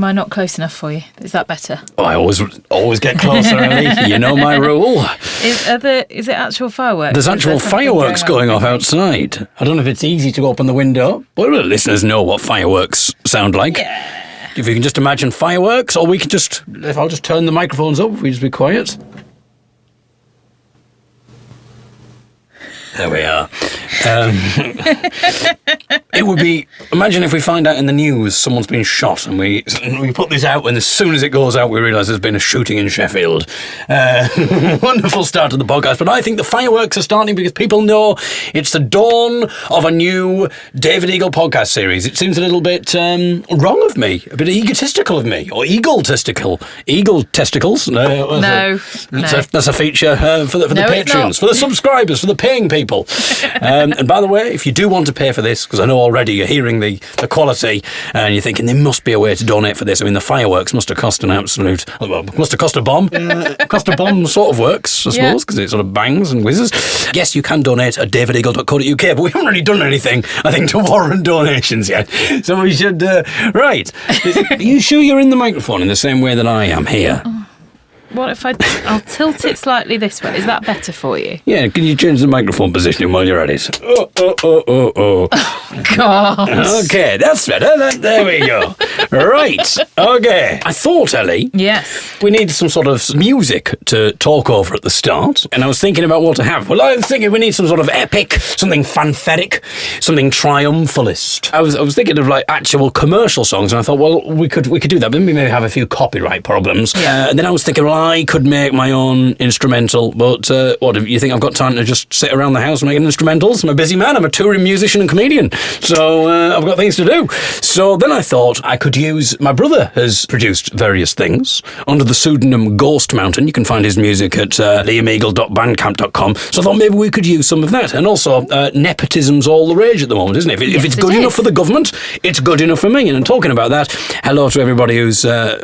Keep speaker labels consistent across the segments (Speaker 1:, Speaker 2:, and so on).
Speaker 1: am I not close enough for you? Is that better?
Speaker 2: Oh, I always get closer, Ellie. You know my rule.
Speaker 1: Is it actual fireworks?
Speaker 2: There's actual fireworks going off outside. I don't know if it's easy to open the window, but the listeners know what fireworks sound like.
Speaker 1: Yeah.
Speaker 2: If you can just imagine fireworks, or if I'll just turn the microphones up, if we just be quiet. There we are. It would be, imagine if we find out in the news someone's been shot and we put this out, and as soon as it goes out we realise there's been a shooting in Sheffield. Wonderful start to the podcast, but I think the fireworks are starting because people know it's the dawn of a new David Eagle podcast series. It seems a little bit wrong of me, a bit egotistical of me, or eagle-testicle. Eagle testicles?
Speaker 1: No.
Speaker 2: That's a feature for the patrons, for the subscribers, for the paying people. And by the way, if you do want to pay for this, because I know already you're hearing the quality and you're thinking there must be a way to donate for this. I mean, the fireworks must have cost must have cost a bomb. Cost a bomb sort of works, I suppose, because it sort of bangs and whizzes. Yes, you can donate at davideagle.co.uk, but we haven't really done anything, I think, to warrant donations yet. So we should... right. Are you sure you're in the microphone in the same way that I am here?
Speaker 1: What if I'll tilt it slightly this way? Is that better for you?
Speaker 2: Yeah, can you change the microphone positioning while you're at it? Oh.
Speaker 1: God.
Speaker 2: Okay, that's better. There we go. Right. Okay. I thought, Ellie.
Speaker 1: Yes.
Speaker 2: We need some sort of music to talk over at the start. And I was thinking about what to have. Well, I was thinking we need some sort of epic, something fanfaric, something triumphalist. I was thinking of like actual commercial songs, and I thought, well, we could do that, but maybe have a few copyright problems.
Speaker 1: Yeah.
Speaker 2: And then I was thinking, well, I could make my own instrumental, but what, you think I've got time to just sit around the house making instrumentals? I'm a busy man. I'm a touring musician and comedian. So I've got things to do. So then I thought I could use... My brother has produced various things under the pseudonym Ghost Mountain. You can find his music at liameagle.bandcamp.com. So I thought maybe we could use some of that. And also, nepotism's all the rage at the moment, isn't it? If it's good enough for the government, it's good enough for me. And talking about that, hello to everybody who's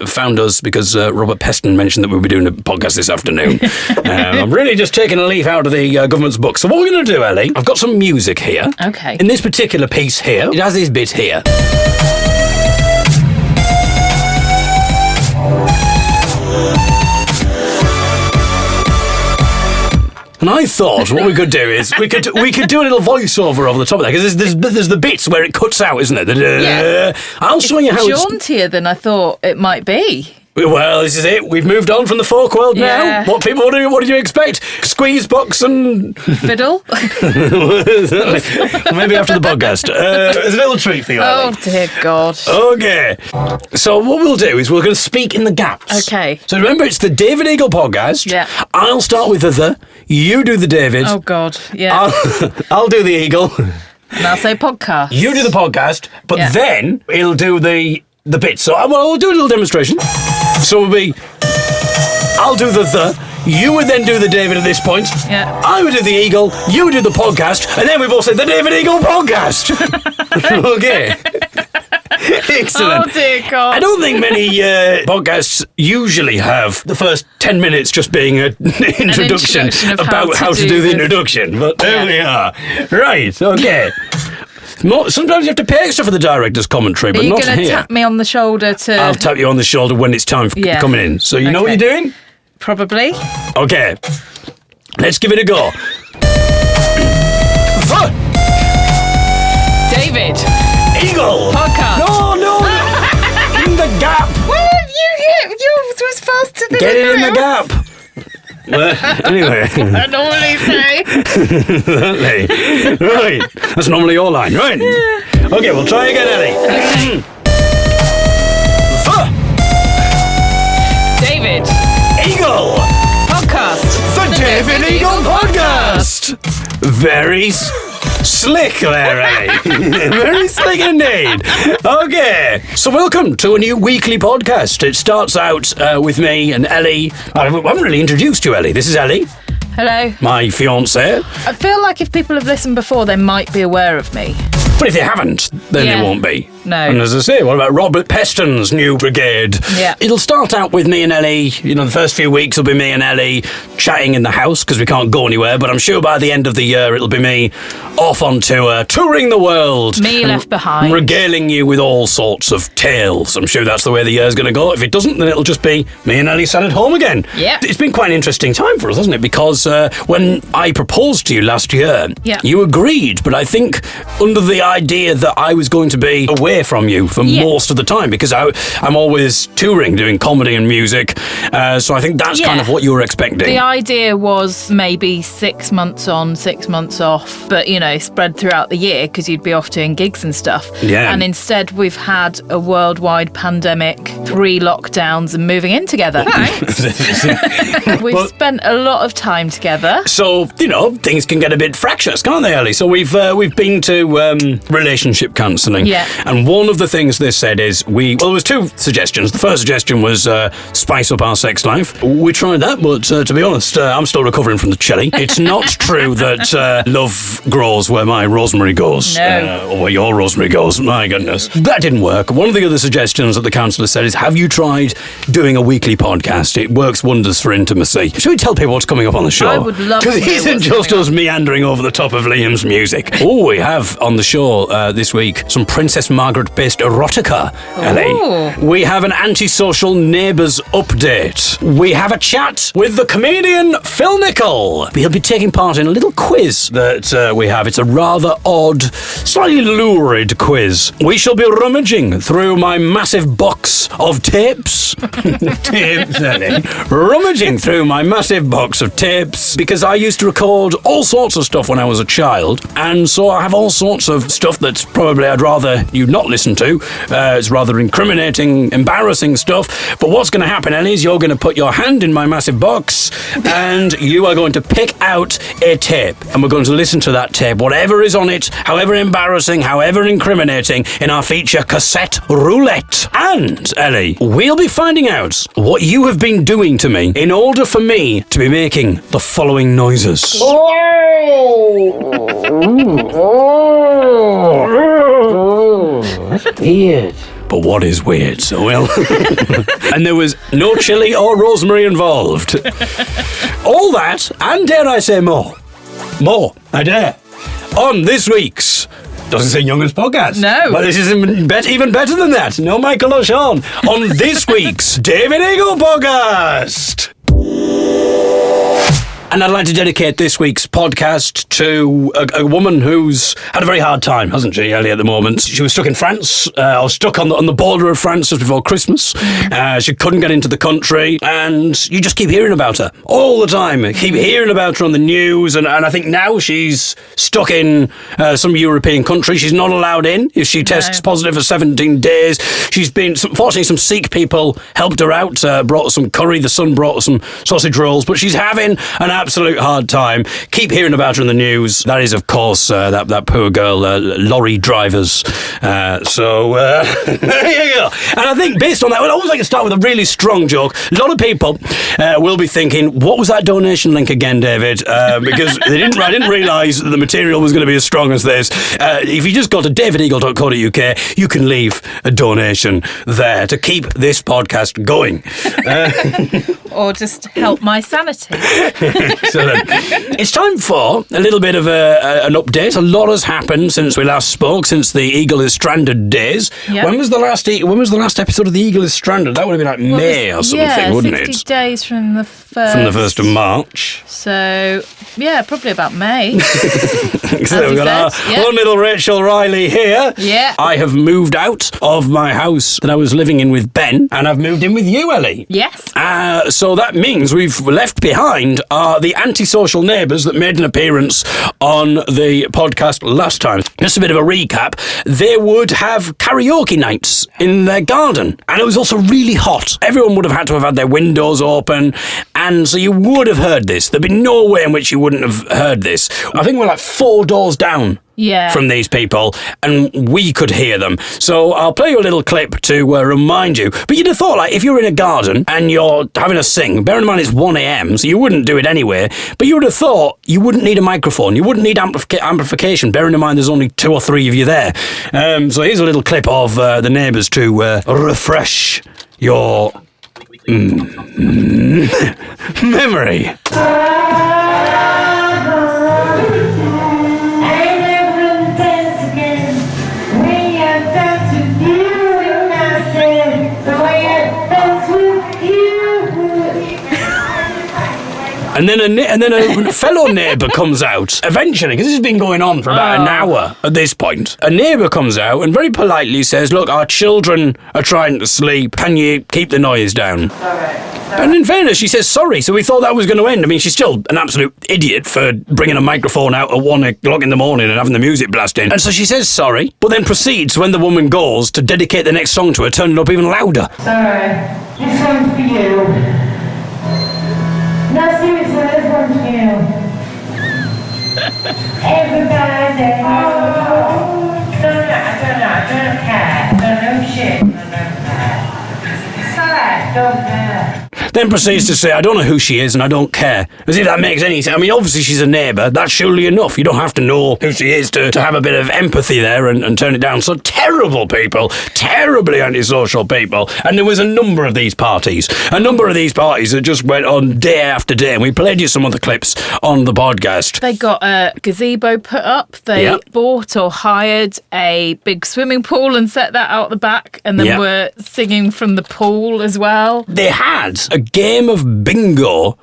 Speaker 2: found us, because Robert Peston mentioned that we would be doing a podcast this afternoon. I'm really just taking a leaf out of the government's book. So what we're going to do, Ellie, I've got some music here.
Speaker 1: Okay.
Speaker 2: In this particular piece here, it has this bit here. And I thought what we could do is we could do a little voiceover over the top of that, because there's the bits where it cuts out, isn't it?
Speaker 1: Yeah.
Speaker 2: I'll show you how
Speaker 1: it's jauntier than I thought it might be.
Speaker 2: Well, this is it. We've moved on from the folk world now. What do you expect? Squeeze box and...
Speaker 1: Fiddle?
Speaker 2: Maybe after the podcast. There's a little treat for you, Ellie.
Speaker 1: Oh, dear God.
Speaker 2: Okay. So what we'll do is we're going to speak in the gaps.
Speaker 1: Okay.
Speaker 2: So remember, it's the David Eagle podcast.
Speaker 1: Yeah.
Speaker 2: I'll start with the. You do the David.
Speaker 1: Oh, God. Yeah.
Speaker 2: I'll do the Eagle.
Speaker 1: And I'll say podcast.
Speaker 2: You do the podcast, but then he'll do the bit. So I'll do a little demonstration. So it'll be, I'll do the, you would then do the David at this point.
Speaker 1: Yeah.
Speaker 2: I would do the Eagle, you would do the podcast, and then we both say the David Eagle podcast. Okay. Excellent.
Speaker 1: Oh, dear God.
Speaker 2: I don't think many podcasts usually have the first 10 minutes just being an introduction about how to do the introduction, but there we are. Right, okay. Sometimes you have to pay extra for the director's commentary, but not here.
Speaker 1: Are you going to tap me on the shoulder to...
Speaker 2: I'll tap you on the shoulder when it's time for coming in. So you know what you're doing?
Speaker 1: Probably.
Speaker 2: Okay. Let's give it a go.
Speaker 1: David.
Speaker 2: Eagle.
Speaker 1: Podcast.
Speaker 2: No. In the gap.
Speaker 1: Well, yours was faster than
Speaker 2: Get it in the gap. Anyway.
Speaker 1: I normally say.
Speaker 2: Right. That's normally your line, right? Yeah. Okay, we'll try again, Ellie.
Speaker 1: Okay. David.
Speaker 2: Eagle.
Speaker 1: Podcast.
Speaker 2: The David Eagle Podcast. Very slick there, Ellie. Very slick indeed. Okay, so welcome to a new weekly podcast. It starts out with me and Ellie. I haven't really introduced you, Ellie. This is Ellie.
Speaker 1: Hello.
Speaker 2: My fiancée.
Speaker 1: I feel like if people have listened before, they might be aware of me.
Speaker 2: But if they haven't, then they won't be.
Speaker 1: No.
Speaker 2: And as I say, what about Robert Peston's new brigade?
Speaker 1: Yeah.
Speaker 2: It'll start out with me and Ellie. You know, the first few weeks will be me and Ellie chatting in the house because we can't go anywhere. But I'm sure by the end of the year it'll be me off on tour, touring the world.
Speaker 1: Me left behind.
Speaker 2: Regaling you with all sorts of tales. I'm sure that's the way the year's going to go. If it doesn't, then it'll just be me and Ellie sat at home again.
Speaker 1: Yeah.
Speaker 2: It's been quite an interesting time for us, hasn't it? Because when I proposed to you last year,
Speaker 1: Yeah.
Speaker 2: you agreed, but I think under the idea that I was going to be away from you for most of the time because I'm always touring, doing comedy and music. So I think that's kind of what you were expecting.
Speaker 1: The idea was maybe 6 months on, 6 months off, but, you know, spread throughout the year because you'd be off doing gigs and stuff.
Speaker 2: Yeah.
Speaker 1: And instead we've had a worldwide pandemic, 3 lockdowns and moving in together. We've spent a lot of time together.
Speaker 2: So, you know, things can get a bit fractious, can't they, Ellie? So we've been to relationship counselling.
Speaker 1: Yeah.
Speaker 2: And one of the things they said is there was 2 suggestions. The first suggestion was spice up our sex life. We tried that, but to be honest, I'm still recovering from the chili. It's not true that love grows where my rosemary goes.
Speaker 1: No.
Speaker 2: Or where your rosemary goes. My goodness. That didn't work. One of the other suggestions that the counsellor said is, have you tried doing a weekly podcast? It works wonders for intimacy. Should we tell people what's coming up on the show?
Speaker 1: I would love to.
Speaker 2: Because it isn't just us meandering over the top of Liam's music. Oh, we have on the show this week some Princess Margaret-based Erotica, Ellie. We have an antisocial neighbours update. We have a chat with the comedian Phil Nichol. He'll be taking part in a little quiz that we have. It's a rather odd, slightly lurid quiz. We shall be rummaging through my massive box of tapes. Tapes, Ellie. Rummaging through my massive box of tapes because I used to record all sorts of stuff when I was a child, and so I have all sorts of stuff that's probably I'd rather you not listen to. It's rather incriminating, embarrassing stuff. But what's going to happen, Ellie, is you're going to put your hand in my massive box and you are going to pick out a tape, and we're going to listen to that tape, whatever is on it, however embarrassing, however incriminating, in our feature Cassette Roulette. And, Ellie, we'll be finding out what you have been doing to me in order for me to be making the following noises.
Speaker 3: That's weird.
Speaker 2: But what is weird? So, well, and there was no chili or rosemary involved. All that, and dare I say more. More, I dare. On this week's Doesn't say Young'uns podcast.
Speaker 1: No.
Speaker 2: But this is even better than that. No Michael or Sean. On this week's David Eagle podcast. And I'd like to dedicate this week's podcast to a woman who's had a very hard time, hasn't she, Ellie, at the moment? She was stuck in France, or stuck on the border of France just before Christmas. She couldn't get into the country, and you just keep hearing about her all the time. Keep hearing about her on the news, and I think now she's stuck in some European country. She's not allowed in if she tests positive for 17 days. She's been, fortunately, some Sikh people helped her out, brought her some curry. The son brought her some sausage rolls, but she's having an absolute hard time. Keep hearing about her in the news. That is, of course, that poor girl, lorry drivers. There you go. And I think based on that, I always like to start with a really strong joke. A lot of people will be thinking, what was that donation link again, David? Because I didn't realise that the material was going to be as strong as this. If you just go to davideagle.co.uk, you can leave a donation there to keep this podcast going.
Speaker 1: Or just help my sanity.
Speaker 2: Excellent. It's time for a little bit of an update. A lot has happened since we last spoke, since the Eagle is Stranded days. Yep. When was the last episode of the Eagle is Stranded? That would have been like May or something, wouldn't it?
Speaker 1: 60 days from the 1st.
Speaker 2: From the 1st of March.
Speaker 1: So, yeah, probably about May.
Speaker 2: So we've got our own little Rachel Riley here.
Speaker 1: Yeah.
Speaker 2: I have moved out of my house that I was living in with Ben, and I've moved in with you, Ellie.
Speaker 1: Yes.
Speaker 2: So that means we've left behind the antisocial neighbours that made an appearance on the podcast last time. Just a bit of a recap. They would have karaoke nights in their garden, and it was also really hot. Everyone would have had to have had their windows open, and so you would have heard this. There'd be no way in which you wouldn't have heard this. I think we're like 4 doors down from these people, and we could hear them. So I'll play you a little clip to remind you. But you'd have thought, like, if you're in a garden and you're having a sing, bear in mind it's 1 a.m, so you wouldn't do it anyway, but you would have thought you wouldn't need a microphone, you wouldn't need amplification, bearing in mind there's only 2 or 3 of you there. So here's a little clip of the neighbours to refresh your memory. And then a fellow neighbour comes out, eventually, because this has been going on for about an hour at this point. A neighbour comes out and very politely says, look, our children are trying to sleep. Can you keep the noise down? Sorry. And in fairness, she says sorry, so we thought that was going to end. I mean, she's still an absolute idiot for bringing a microphone out at 1 o'clock in the morning and having the music blasting. And so she says sorry, but then proceeds, when the woman goes, to dedicate the next song to her, turning it up even louder.
Speaker 3: Sorry, this one's for you. No, seriously, this one's for you. Everybody. Oh, I don't care. No shit. Sorry, don't care.
Speaker 2: Then proceeds to say, I don't know who she is and I don't care. As if that makes any sense. I mean, obviously she's a neighbour. That's surely enough. You don't have to know who she is to have a bit of empathy there and turn it down. So terrible people, terribly antisocial people. And there was a number of these parties. A number of these parties that just went on day after day. And we played you some of the clips on the podcast.
Speaker 1: They got a gazebo put up. They bought or hired a big swimming pool and set that out the back. And then were singing from the pool as well.
Speaker 2: They had a game of bingo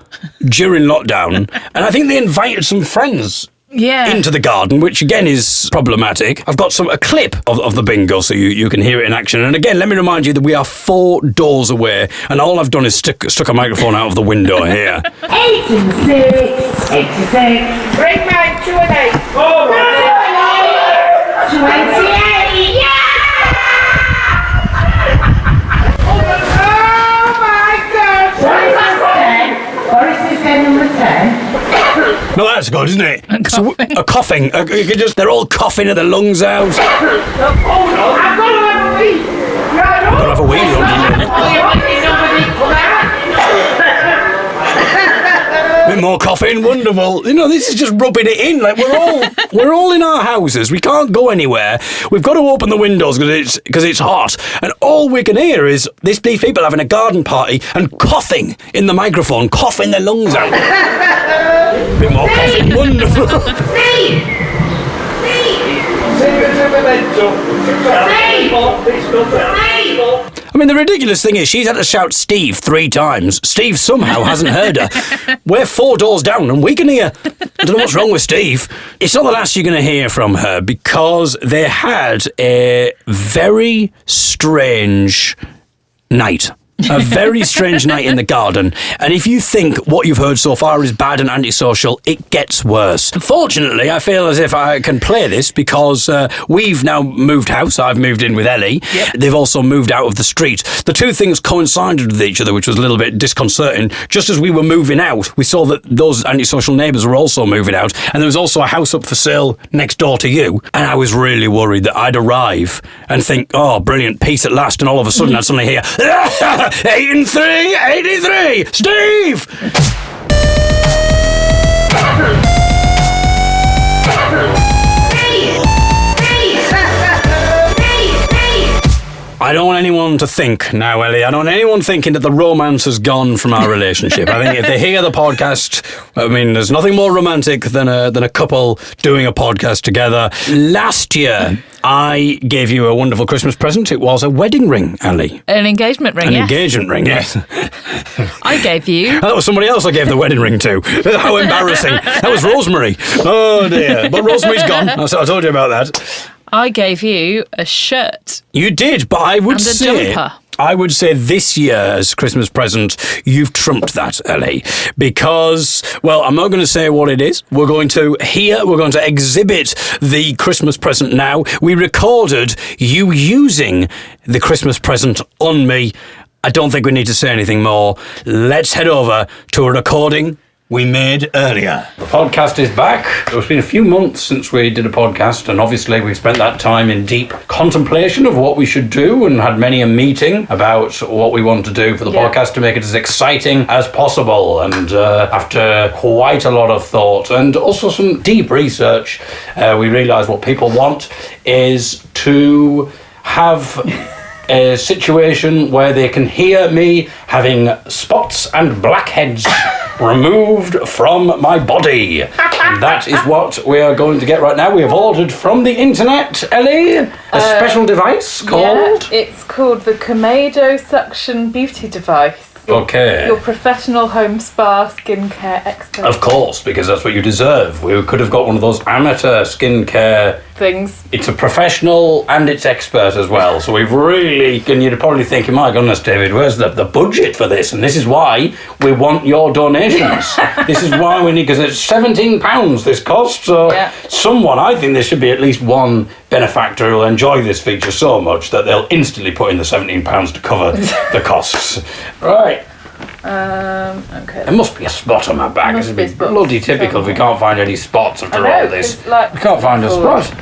Speaker 2: during lockdown, and I think they invited some friends into the garden, which again is problematic. I've got a clip of the bingo so you can hear it in action. And again, let me remind you that we are 4 doors away, and all I've done is stuck a microphone out of the window here.
Speaker 3: 86, 86, bring back 2 and 8. Oh, 28, yeah! Boris is number 10.
Speaker 2: No, that's good, isn't it? So, a coughing. You could they're all coughing at their lungs out.
Speaker 3: I've got to have a wee.
Speaker 2: Got to have a wee, don't you? A bit more coughing, wonderful. You know, this is just rubbing it in. Like we're all in our houses. We can't go anywhere. We've got to open the windows because it's hot, and all we can hear is these people having a garden party and coughing in the microphone, coughing their lungs out. A bit more coughing, wonderful. I mean, the ridiculous thing is she's had to shout Steve 3 times. Steve somehow hasn't heard her. We're 4 doors down and we can hear. I don't know what's wrong with Steve. It's not the last you're going to hear from her because they had a very strange night. A very strange night in the garden. And if you think what you've heard so far is bad and antisocial, it gets worse. Fortunately, I feel as if I can play this because we've now moved house. I've moved in with Ellie. Yep. They've also moved out of the street. The 2 things coincided with each other, which was a little bit disconcerting. Just as we were moving out, we saw that those antisocial neighbours were also moving out. And there was also a house up for sale next door to you. And I was really worried that I'd arrive and think, oh, brilliant, peace at last. And all of a sudden I'd suddenly hear, 83, Steve! I don't want anyone to think now, Ellie. I don't want anyone thinking that the romance has gone from our relationship. I think if they hear the podcast, I mean, there's nothing more romantic than a couple doing a podcast together. Last year, I gave you a wonderful Christmas present. It was a wedding ring, Ellie.
Speaker 1: An engagement ring,
Speaker 2: An engagement ring, yes.
Speaker 1: I gave you...
Speaker 2: That was somebody else I gave the wedding ring to. How embarrassing. That was Rosemary. Oh, dear. But Rosemary's gone. I told you about that.
Speaker 1: I gave you a shirt.
Speaker 2: You did, but I would
Speaker 1: and a
Speaker 2: say...
Speaker 1: jumper.
Speaker 2: I would say this year's Christmas present, you've trumped that, Ellie. Because, well, I'm not going to say what it is. We're going to exhibit the Christmas present now. We recorded you using the Christmas present on me. I don't think we need to say anything more. Let's head over to a recording we made earlier. The podcast is back. It's been a few months since we did a podcast, and obviously we've spent that time in deep contemplation of what we should do and had many a meeting about what we want to do for the podcast to make it as exciting as possible. And after quite a lot of thought and also some deep research, we realised what people want is to have a situation where they can hear me having spots and blackheads removed from my body. And that is what we are going to get right now. We have ordered from the internet, Ellie, a special device called...
Speaker 1: Yeah, it's called the Komodo Suction Beauty Device.
Speaker 2: Okay.
Speaker 1: Your professional home spa skincare expert.
Speaker 2: Of course, because that's what you deserve. We could have got one of those amateur skincare
Speaker 1: things.
Speaker 2: It's a professional and it's expert as well. So we've really, and you're probably thinking, my goodness, David, where's the budget for this? And this is why we want your donations. This is why we need, because it's £17 this cost. So someone, I think there should be at least one benefactor who'll enjoy this feature so much that they'll instantly put in the £17 to cover the costs. Right.
Speaker 1: Okay.
Speaker 2: There must be a spot on my back. This would be bloody typical if we can't find any spots after all this.
Speaker 1: Like,
Speaker 2: we can't find a spot.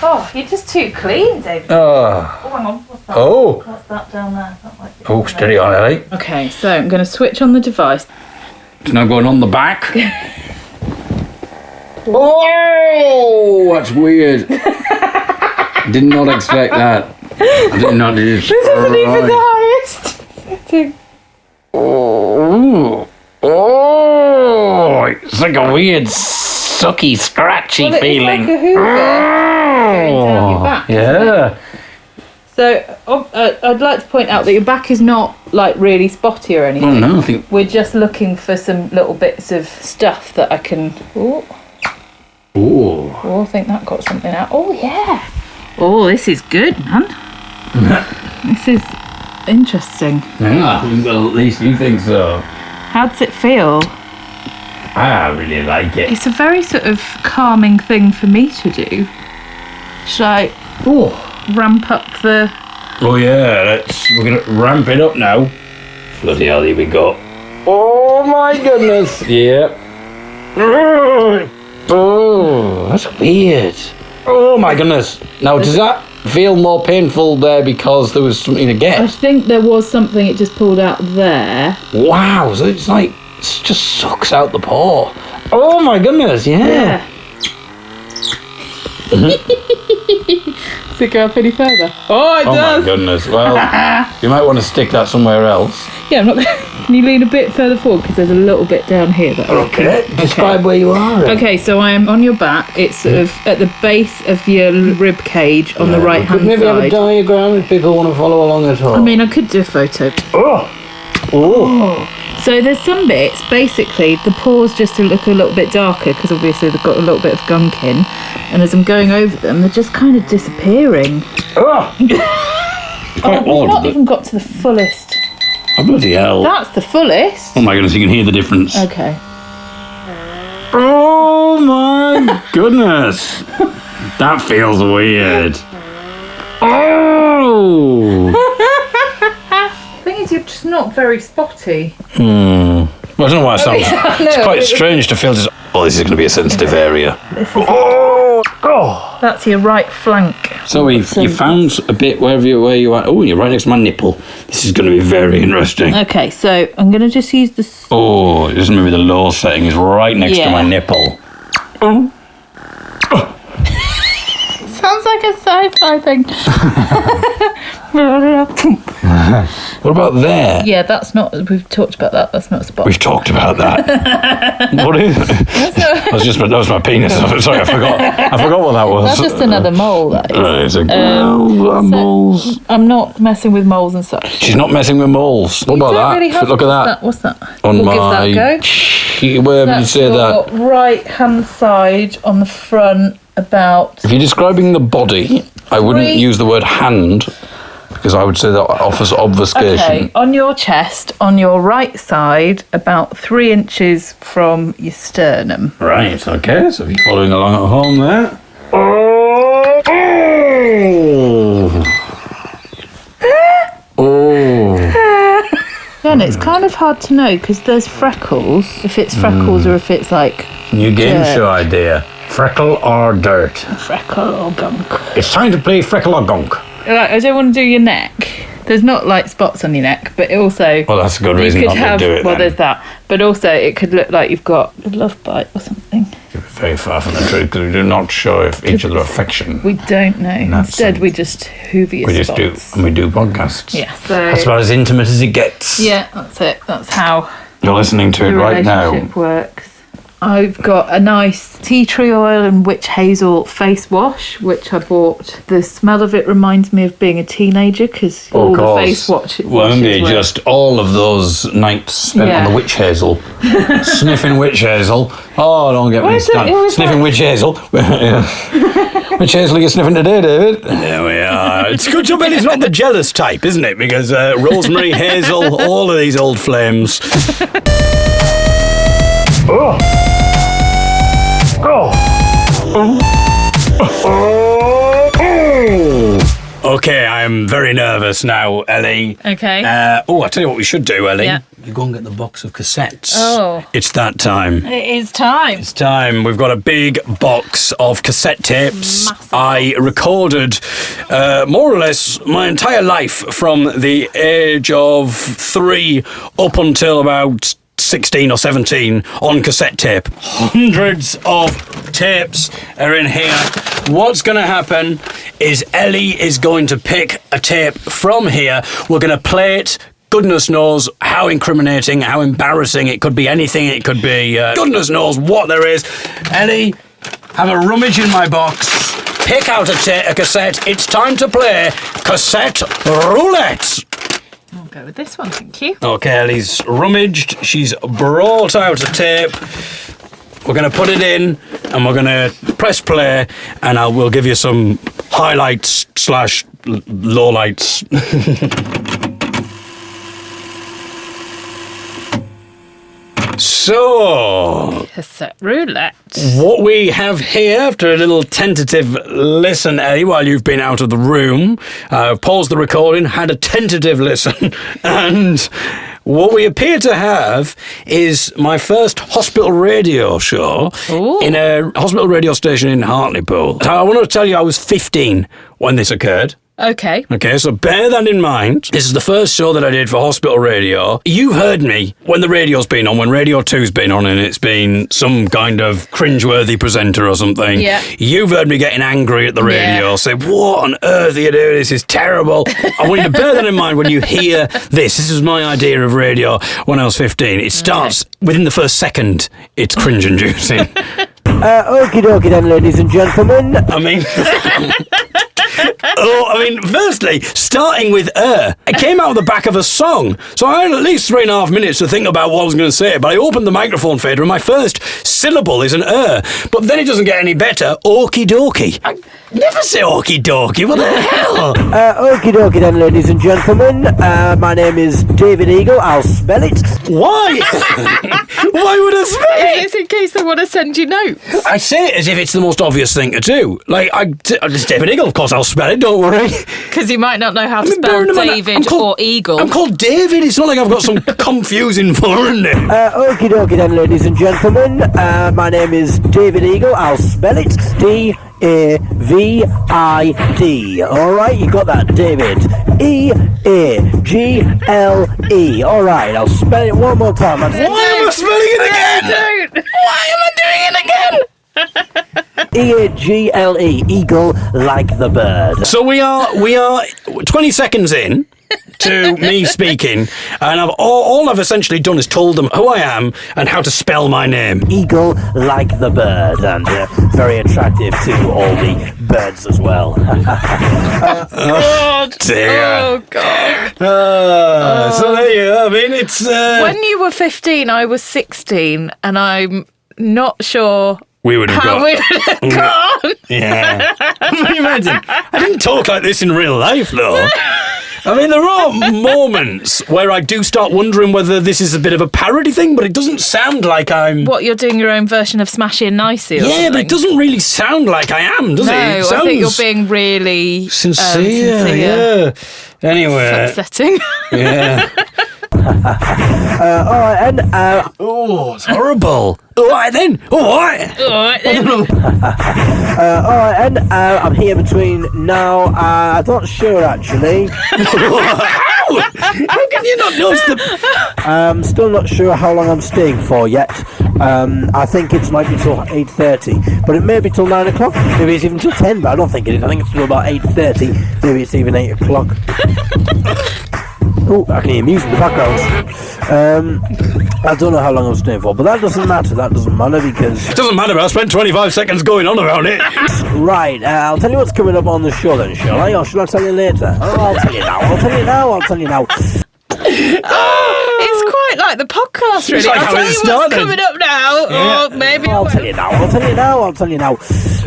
Speaker 1: Oh, you're just too clean, David.
Speaker 2: Oh,
Speaker 1: hang on. What's that?
Speaker 2: Oh.
Speaker 1: What's that down there? That might be
Speaker 2: Steady on, Ellie.
Speaker 1: Okay, so I'm going to switch on the device.
Speaker 2: It's now going on the back. Oh, that's weird. Did not expect that. I did not do this.
Speaker 1: This isn't even the highest setting.
Speaker 2: Oh, it's like a weird, sucky, scratchy feeling.
Speaker 1: It's like a hoover going down your back.
Speaker 2: Yeah.
Speaker 1: So I'd like to point out that your back is not like really spotty or anything.
Speaker 2: Oh no, I think
Speaker 1: we're just looking for some little bits of stuff that I can. Oh, I think that got something out. Oh yeah. Oh, this is good, man. This is interesting.
Speaker 2: Yeah, well, at least you think so.
Speaker 1: How does it feel?
Speaker 2: I really like it.
Speaker 1: It's a very sort of calming thing for me to do. Should I ramp up the...
Speaker 2: Oh yeah, we're going to ramp it up now. Bloody hell, here we go. Oh my goodness. Yep. Oh, that's weird. Oh my goodness. Now, does that feel more painful there because there was something to get?
Speaker 1: I think there was something it just pulled out there.
Speaker 2: Wow, so it's like, it just sucks out the paw. Oh my goodness, yeah.
Speaker 1: Does it go up any further? Oh, it does.
Speaker 2: Oh my goodness. Well, you might want to stick that somewhere else.
Speaker 1: Yeah, I'm not. Can you lean a bit further forward because there's a little bit down here that.
Speaker 2: Okay. Describe where you are.
Speaker 1: Okay, so I am on your back. It's sort of at the base of your rib cage on the right hand side.
Speaker 2: Maybe have a diagram if people want to follow along at all.
Speaker 1: I mean, I could do a photo. So there's some bits, basically, the paws just to look a little bit darker because obviously they've got a little bit of gunk in. And as I'm going over them, they're just kind of disappearing.
Speaker 2: We've
Speaker 1: not even got to the fullest.
Speaker 2: Oh, bloody hell.
Speaker 1: That's the fullest.
Speaker 2: Oh my goodness, you can hear the difference.
Speaker 1: Okay.
Speaker 2: Oh my goodness. That feels weird. Oh!
Speaker 1: The thing is, you're just not very spotty.
Speaker 2: Well, I don't know why it sounds... It's quite strange to feel this... Oh, this is going to be a sensitive area.
Speaker 1: That's your right flank.
Speaker 2: So you found a bit where you are. Oh, you're right next to my nipple. This is going to be very interesting.
Speaker 1: Okay, so I'm going to just use the...
Speaker 2: Oh, just maybe the low setting is right next to my nipple.
Speaker 1: Sounds like a sci-fi thing.
Speaker 2: What about there?
Speaker 1: Yeah, that's not... We've talked about that. That's not a spot.
Speaker 2: We've talked about that. What is it? That was my penis. Sorry, I forgot what that was.
Speaker 1: That's just another mole, that is.
Speaker 2: Right, it's a moles.
Speaker 1: I'm not messing with moles and such.
Speaker 2: She's not messing with moles. What about that?
Speaker 1: Really
Speaker 2: Look at that.
Speaker 1: What's that?
Speaker 2: On
Speaker 1: we'll
Speaker 2: my...
Speaker 1: give that a go.
Speaker 2: Where would you say that?
Speaker 1: Right hand side on the front, about...
Speaker 2: If you're describing the body, I wouldn't use the word hand, because I would say that offers obfuscation.
Speaker 1: Okay, on your chest, on your right side, about 3 inches from your sternum.
Speaker 2: Right, okay, so if you're following along at home there. Oh!
Speaker 1: again, it's kind of hard to know because there's freckles. If it's freckles or if it's like
Speaker 2: New game
Speaker 1: dirt.
Speaker 2: show idea. Freckle or dirt?
Speaker 1: Freckle or gunk.
Speaker 2: It's time to play freckle or gunk.
Speaker 1: Like, I don't want to do your neck. There's not like spots on your neck, but it also...
Speaker 2: Well, that's a good
Speaker 1: you
Speaker 2: reason
Speaker 1: could
Speaker 2: not to do it
Speaker 1: Well,
Speaker 2: then.
Speaker 1: there's that. But also, it could look like you've got a love bite or something.
Speaker 2: You're very far from the truth because we do not show each other affection.
Speaker 1: We don't know. Instead, we just hoover your
Speaker 2: We just do,
Speaker 1: spots.
Speaker 2: and we do podcasts.
Speaker 1: Yeah. So,
Speaker 2: That's about as intimate as it gets.
Speaker 1: yeah, that's it. That's how
Speaker 2: You're listening to it
Speaker 1: the
Speaker 2: right now.
Speaker 1: relationship works. I've got a nice tea tree oil and witch hazel face wash, which I bought. The smell of it reminds me of being a teenager because all the face washes
Speaker 2: Weren't they
Speaker 1: were-
Speaker 2: just all of those nights spent on
Speaker 1: Yeah.
Speaker 2: the witch hazel, sniffing witch hazel? Oh, don't get me
Speaker 1: Where's it?
Speaker 2: started.
Speaker 1: Who was
Speaker 2: Sniffing
Speaker 1: that?
Speaker 2: witch hazel. Which hazel are you sniffing today, David? There we are. It's a good job Eddie's not the jealous type, isn't it? Because rosemary, hazel, all of these old flames. Oh. Okay, I'm very nervous now, Ellie.
Speaker 1: Okay.
Speaker 2: I tell you what we should do, Ellie.
Speaker 1: Yeah.
Speaker 2: You go and get the box of cassettes.
Speaker 1: Oh.
Speaker 2: It's that time.
Speaker 1: It is time.
Speaker 2: It's time. We've got a big box of cassette tapes.
Speaker 1: Massive.
Speaker 2: I recorded more or less my entire life from the age of 3 up until about 16 or 17 on cassette tape. Hundreds of tapes are in here. What's going to happen is Ellie is going to pick a tape from here. We're going to play it. Goodness knows how incriminating, how embarrassing. It could be anything. It could be goodness knows what there is. Ellie, have a rummage in my box. Pick out a cassette. It's time to play Cassette Roulette.
Speaker 1: I'll go with this one, thank you.
Speaker 2: Okay, Ellie's rummaged. She's brought out a tape. We're going to put it in and we're going to press play and we'll give you some highlights / lowlights. So,
Speaker 1: Cassette roulette.
Speaker 2: what we have here, after a little tentative listen, Ellie, while you've been out of the room, paused the recording, had a tentative listen, and what we appear to have is my first hospital radio show in a hospital radio station in Hartlepool. I want to tell you I was 15 when this occurred.
Speaker 1: Okay.
Speaker 2: Okay, so bear that in mind. This is the first show that I did for hospital radio. You heard me when the radio's been on, when Radio 2's been on and it's been some kind of cringeworthy presenter or something.
Speaker 1: Yeah.
Speaker 2: You've heard me getting angry at the radio,
Speaker 1: Yeah.
Speaker 2: say, what on earth are you doing? This is terrible. I want you to bear that in mind when you hear this. This is my idea of radio when I was 15. It starts within the first second, it's cringe-inducing.
Speaker 4: Okie dokie then, ladies and gentlemen.
Speaker 2: I mean... firstly, starting with it came out of the back of a song. So I had at least 3.5 minutes to think about what I was going to say, but I opened the microphone fader and my first syllable is an But then it doesn't get any better. Okie dokie. I never say okie dokie. What the hell?
Speaker 4: Okie dokie then, ladies and gentlemen. My name is David Eagle. I'll spell it.
Speaker 2: Why? Why would I spell it?
Speaker 1: It's in case they want to send you notes.
Speaker 2: I say it as if it's the most obvious thing to do. Like, it's David Eagle, of course I'll spell it, don't worry.
Speaker 1: Because you might not know how to
Speaker 2: bearing
Speaker 1: spell
Speaker 2: in mind,
Speaker 1: David or Eagle.
Speaker 2: I'm called David. It's not like I've got some confusing foreign name.
Speaker 4: Okie dokie then, ladies and gentlemen. My name is David Eagle. I'll spell it. D-A-V-I-D. All right, you got that, David. E-A-G-L-E. All right, I'll spell it one more time.
Speaker 2: Why am I spelling it again? Why am I doing it again?
Speaker 4: E-A-G-L-E. Eagle like the bird.
Speaker 2: So we are 20 seconds in to me speaking, and all I've essentially done is told them who I am and how to spell my name.
Speaker 4: Eagle like the bird, and very attractive to all the birds as well.
Speaker 1: God.
Speaker 2: Dear.
Speaker 1: Oh, God.
Speaker 2: So there you go. I mean, it's...
Speaker 1: When you were 15, I was 16, and I'm not sure
Speaker 2: we would have
Speaker 1: how
Speaker 2: got...
Speaker 1: we would have gone.
Speaker 2: Yeah. Can you imagine? I didn't talk like this in real life, though. I mean, there are moments where I do start wondering whether this is a bit of a parody thing, but it doesn't sound like I'm...
Speaker 1: What, you're doing your own version of Smashing Nicey or something?
Speaker 2: Yeah, but it doesn't really sound like I am, does it?
Speaker 1: No,
Speaker 2: It
Speaker 1: I think you're
Speaker 2: sounds
Speaker 1: being really
Speaker 2: sincere. Yeah. Anyway.
Speaker 1: upsetting.
Speaker 2: Yeah.
Speaker 4: All right, and
Speaker 2: Oh, it's horrible. All right then. All right.
Speaker 4: all right, and I'm here between now. I'm not sure actually.
Speaker 2: How can you not notice the...
Speaker 4: I'm still not sure how long I'm staying for yet. I think it might be till 8:30, but it may be till 9 o'clock. Maybe it's even till 10, but I don't think it is. I think it's till about 8:30. Maybe it's even 8 o'clock. Oh, I can hear music in the background. I don't know how long I'm staying for, but that doesn't matter. That doesn't matter because...
Speaker 2: It doesn't matter, but I spent 25 seconds going on about it.
Speaker 4: Right, I'll tell you what's coming up on the show then, shall I? Or shall I tell you later? Oh, I'll tell you now. I'll tell you now.
Speaker 1: It's quite like the podcast, really.
Speaker 2: like
Speaker 1: I'll
Speaker 2: how
Speaker 1: tell
Speaker 2: it
Speaker 1: you
Speaker 2: started.
Speaker 1: what's coming up now, or maybe
Speaker 4: I'll tell you now.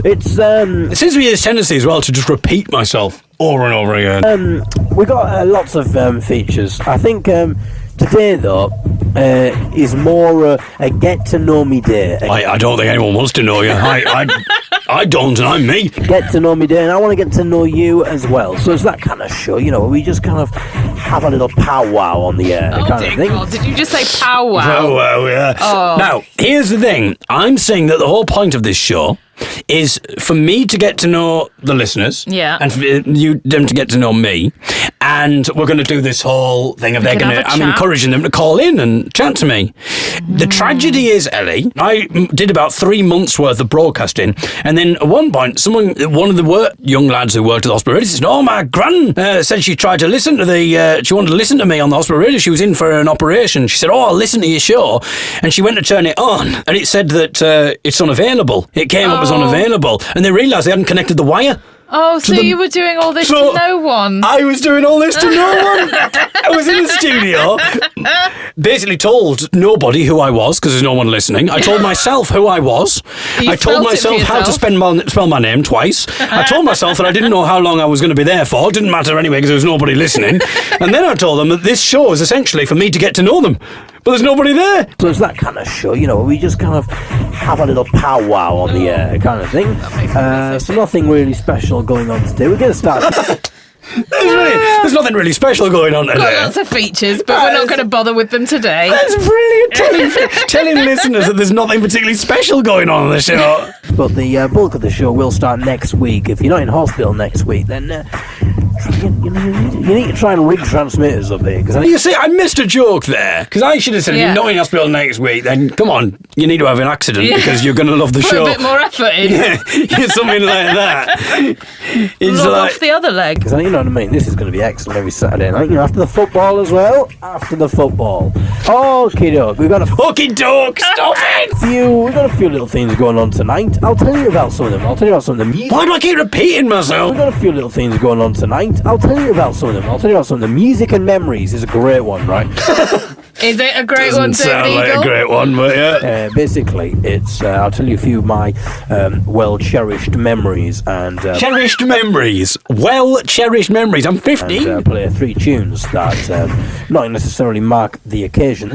Speaker 4: It's,
Speaker 2: It seems to be this tendency as well to just repeat myself over and over again.
Speaker 4: we got lots of features. I think today, though, is more a get-to-know-me day.
Speaker 2: I don't think anyone wants to know you. I don't, and I'm me.
Speaker 4: Get-to-know-me day, and I want to get to know you as well. So it's that kind of show, you know, where we just kind of have a little powwow on the air kind of thing.
Speaker 1: God, did you just say powwow?
Speaker 2: Oh, well, yeah.
Speaker 1: Oh.
Speaker 2: Now, here's the thing. I'm saying that the whole point of this show is for me to get to know the listeners,
Speaker 1: Yeah.
Speaker 2: and for them to get to know me, and we're going to do this whole thing of I'm encouraging them to call in and chat to me. The tragedy is, Ellie, I did about 3 months worth of broadcasting, and then at one point, one of the young lads who worked at the hospital radio said, "Oh, my gran said she tried to listen to she wanted to listen to me on the hospital radio. She was in for an operation. She said, oh, I'll listen to your show," and she went to turn it on, and it said that it's unavailable. It came up as unavailable, and they realised they hadn't connected the wire.
Speaker 1: Oh, so you were doing all this to no one?
Speaker 2: I was doing all this to no one. I was in the studio, basically told nobody who I was because there's no one listening. I told myself who I was. I told myself how to spell my name twice. I told myself that I didn't know how long I was going to be there for. It didn't matter anyway because there was nobody listening. And then I told them that this show is essentially for me to get to know them. But there's nobody there.
Speaker 4: So it's that kind of show, you know, where we just kind of have a little powwow on the air kind of thing. So nothing really special going on today. We're going to start...
Speaker 2: There's nothing really special going on today.
Speaker 1: Got lots of features, but we're not going to bother with them today.
Speaker 2: That's brilliant. Telling listeners that there's nothing particularly special going on the show.
Speaker 4: But the bulk of the show will start next week. If you're not in hospital next week, then you need to try and rig transmitters up here.
Speaker 2: You see, I missed a joke there. Because I should have said, if you're not in hospital next week, then come on, you need to have an accident because you're going to love the
Speaker 1: Put
Speaker 2: show.
Speaker 1: a bit more effort in.
Speaker 2: Yeah, something like that. It's
Speaker 1: Log off the other leg.
Speaker 4: Because you know what I mean. This is going to be excellent every Saturday night. You know, after the football as well. After the football. Okie doke. We've got a
Speaker 2: fucking dog. Stop it.
Speaker 4: We've got a few little things going on tonight. I'll tell you about some of them. Why do
Speaker 2: I keep repeating myself?
Speaker 4: We've got a few little things going on tonight. I'll tell you about some of them. Music and Memories is a great one, right?
Speaker 1: Is it a great one,
Speaker 2: Doesn't sound
Speaker 1: David
Speaker 2: like
Speaker 1: Eagle?
Speaker 2: a great one, but yeah.
Speaker 4: Basically, it's I'll tell you a few of my well-cherished memories and
Speaker 2: cherished memories. Well-cherished memories. I'm 50.
Speaker 4: And play 3 tunes that not necessarily mark the occasion.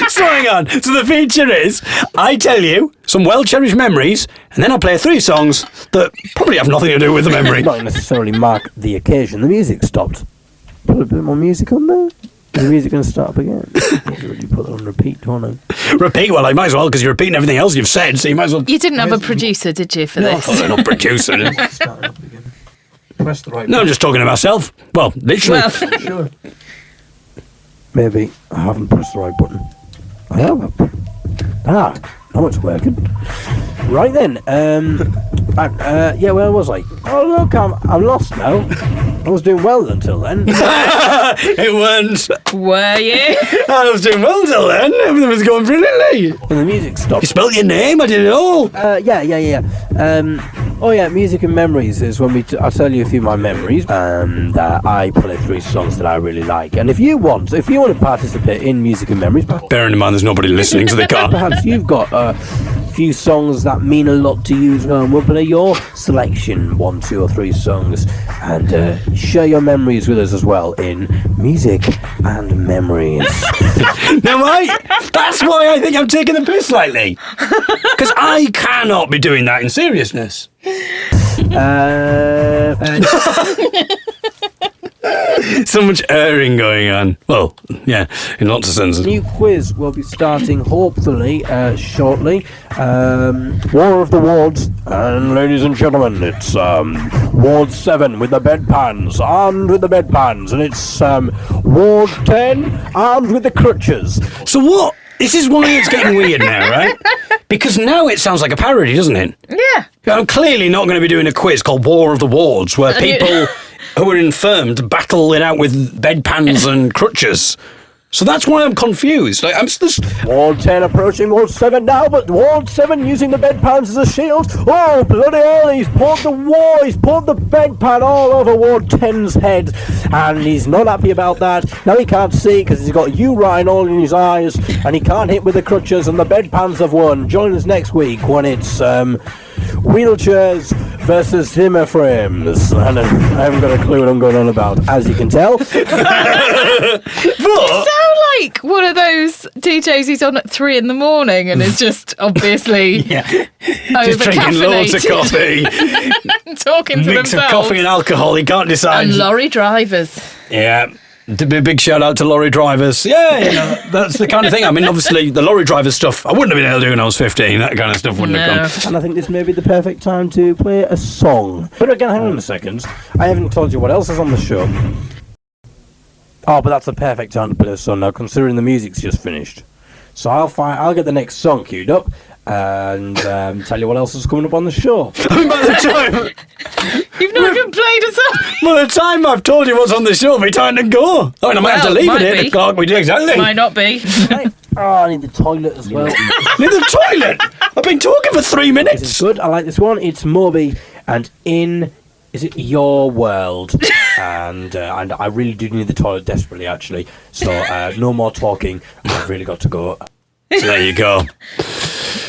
Speaker 2: So hang on. So the feature is, I tell you some well-cherished memories, and then I play 3 songs that probably have nothing to do with the memory.
Speaker 4: Not necessarily mark the occasion. The music stopped. Put a bit more music on there. Is the music going to start up again? You put it on repeat, don't I?
Speaker 2: Repeat? Well, I might as well, because you're repeating everything else you've said, so you might as well...
Speaker 1: You didn't have a producer, did you, for this?
Speaker 2: No, not producer.
Speaker 4: Start up again. Press the right
Speaker 2: No, I'm just talking to myself. Well, literally.
Speaker 1: Well,
Speaker 4: Sure. Maybe I haven't pressed the right button. I have. Now it's working. Right then. Where was I? Oh look, I'm lost now. I was doing well until then.
Speaker 2: It went.
Speaker 1: were you?
Speaker 2: I was doing well until then. Everything was going brilliantly.
Speaker 4: And the music stopped.
Speaker 2: You spelled your name. I did it all.
Speaker 4: Music and Memories is when I'll tell you a few of my memories, and I play 3 songs that I really like. And if you want to participate in Music and Memories,
Speaker 2: Bearing in mind there's nobody listening, so they can't.
Speaker 4: perhaps you've got a few songs that mean a lot to you as well, and we'll play your selection, 1, 2 or 3 songs, and share your memories with us as well in Music and Memories.
Speaker 2: Now, that's why I think I'm taking the piss slightly. Because I cannot be doing that in seriousness. So much erring going on. Well, yeah, in lots of senses.
Speaker 4: New quiz will be starting hopefully shortly. War of the Wards, and ladies and gentlemen, it's Ward 7 with the bedpans, armed with the bedpans, and it's Ward 10 armed with the crutches.
Speaker 2: So what? This is why it's getting weird now, right? Because now it sounds like a parody, doesn't it?
Speaker 1: Yeah.
Speaker 2: I'm clearly not going to be doing a quiz called War of the Wards, where people who are infirmed battle it out with bedpans and crutches. So that's why I'm confused. Like, I'm just...
Speaker 4: Ward 10 approaching Ward 7 now, but Ward 7 using the bedpans as a shield. Oh, bloody hell, he's poured the bedpan all over Ward 10's head, and he's not happy about that. Now he can't see because he's got urine all in his eyes, and he can't hit with the crutches, and the bedpans have won. Join us next week when it's wheelchairs versus Zimmer frames. And I haven't got a clue what I'm going on about, as you can tell.
Speaker 1: You sound like one of those DJs who's on at 3 a.m. and is just obviously
Speaker 2: just drinking loads of coffee.
Speaker 1: talking to
Speaker 2: Mix of
Speaker 1: themselves.
Speaker 2: coffee and alcohol, he can't decide.
Speaker 1: And lorry drivers.
Speaker 2: Yeah. Big shout out to lorry drivers. Yeah, you know, that's the kind of thing. I mean, obviously, the lorry driver stuff, I wouldn't have been able to do when I was 15. That kind of stuff wouldn't have come.
Speaker 4: And I think this may be the perfect time to play a song. But again, hang on a second. I haven't told you what else is on the show. Oh, but that's the perfect time to play a song now, considering the music's just finished. So I'll get the next song queued up and tell you what else is coming up on the show.
Speaker 2: I mean, by the time...
Speaker 1: You've not even played a song.
Speaker 2: By the time I've told you what's on the show, it'll be time to go. I mean, I might have to leave at 8 o'clock. We do exactly.
Speaker 1: Might not be.
Speaker 4: Oh, I need the toilet as well.
Speaker 2: Need the toilet? I've been talking for 3 minutes.
Speaker 4: This is good. I like this one. It's Moby and Is it Your World? and I really do need the toilet desperately, actually. So no more talking. I've really got to go.
Speaker 2: So there you go.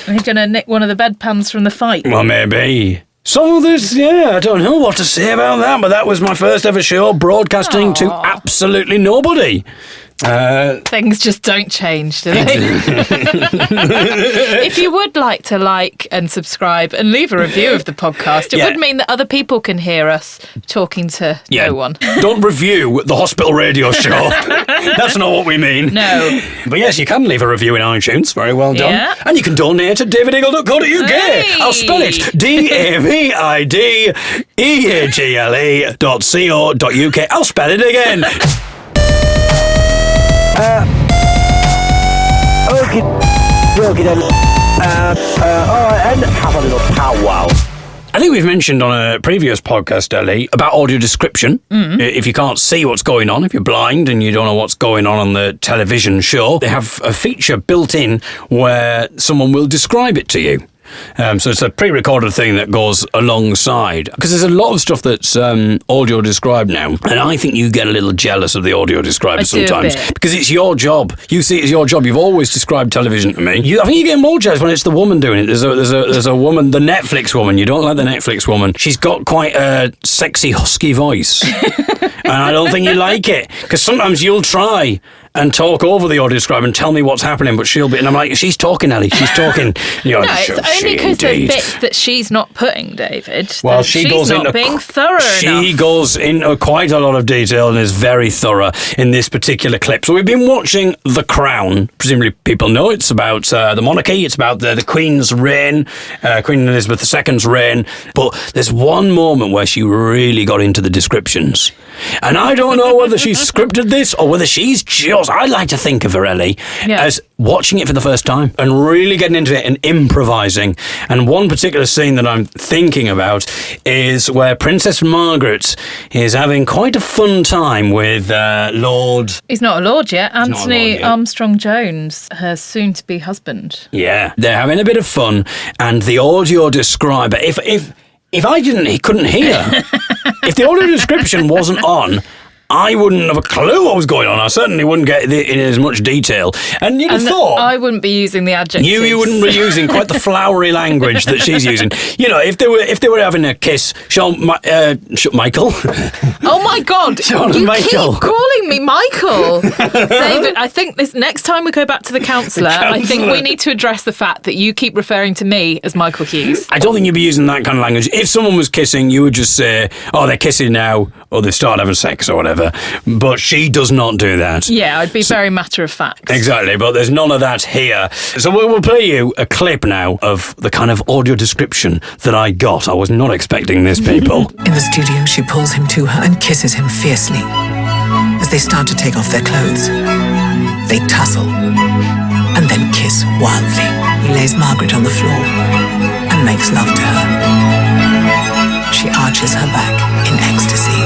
Speaker 1: Are you going to nick one of the bedpans from the fight?
Speaker 2: Well, maybe. So I don't know what to say about that, but that was my first ever show broadcasting to absolutely nobody.
Speaker 1: Things just don't change, do they? If you would like to like and subscribe and leave a review of the podcast, it would mean that other people can hear us talking to no one.
Speaker 2: Don't review the hospital radio show. That's not what we mean.
Speaker 1: No.
Speaker 2: But yes, you can leave a review in iTunes. Very well done.
Speaker 1: Yeah.
Speaker 2: And you can donate at davideagle.co.uk.
Speaker 1: Hey.
Speaker 2: I'll spell it. davideagle.co.uk. I'll spell it again.
Speaker 4: Okay then. Alright, and have a little powwow.
Speaker 2: I think we've mentioned on a previous podcast, Ellie, about audio description. If you can't see what's going on, if you're blind and you don't know what's going on the television show, they have a feature built in where someone will describe it to you. So it's a pre-recorded thing that goes alongside. Because there's a lot of stuff that's audio described now. And I think you get a little jealous of the audio describers sometimes. Because it's your job. You see it as your job. You've always described television to me. I think you get more jealous when it's the woman doing it. There's a woman, the Netflix woman. You don't like the Netflix woman. She's got quite a sexy, husky voice. And I don't think you like it. Because sometimes you'll try and talk over the audio describer and tell me what's happening, but she'll be... And I'm like, she's talking, Ellie, she's talking.
Speaker 1: No, it's only because there's bits that she's not putting, David.
Speaker 2: Well, she's not being thorough enough. She goes into quite a lot of detail and is very thorough in this particular clip. So we've been watching The Crown. Presumably people know it's about the monarchy. It's about the Queen's reign, Queen Elizabeth II's reign. But there's one moment where she really got into the descriptions. And I don't know whether she's scripted this or whether she's just... I'd like to think of her, Ellie, as watching it for the first time and really getting into it and improvising. And one particular scene that I'm thinking about is where Princess Margaret is having quite a fun time with Lord...
Speaker 1: He's not a lord yet. Anthony Armstrong-Jones, her soon-to-be husband.
Speaker 2: Yeah, they're having a bit of fun. And the audio describer... If I couldn't hear... If the audio description wasn't on... I wouldn't have a clue what was going on. I certainly wouldn't get in as much detail. And you'd have thought...
Speaker 1: I wouldn't be using the adjectives.
Speaker 2: You wouldn't be using quite the flowery language that she's using. You know, if they were having a kiss, Michael...
Speaker 1: Oh my God!
Speaker 2: Sean
Speaker 1: you
Speaker 2: Michael.
Speaker 1: keep calling me Michael! David, I think this next time we go back to the counsellor, I think we need to address the fact that you keep referring to me as Michael Hughes.
Speaker 2: I don't think you'd be using that kind of language. If someone was kissing, you would just say, oh, they're kissing now, or they've started having sex, or whatever. whatever. But she does not do that.
Speaker 1: Yeah, I'd be very matter of fact.
Speaker 2: Exactly, but there's none of that here. So we'll play you a clip now of the kind of audio description that I got. I was not expecting this, people.
Speaker 5: In the studio, she pulls him to her and kisses him fiercely. As they start to take off their clothes, they tussle and then kiss wildly. He lays Margaret on the floor and makes love to her. She arches her back in ecstasy.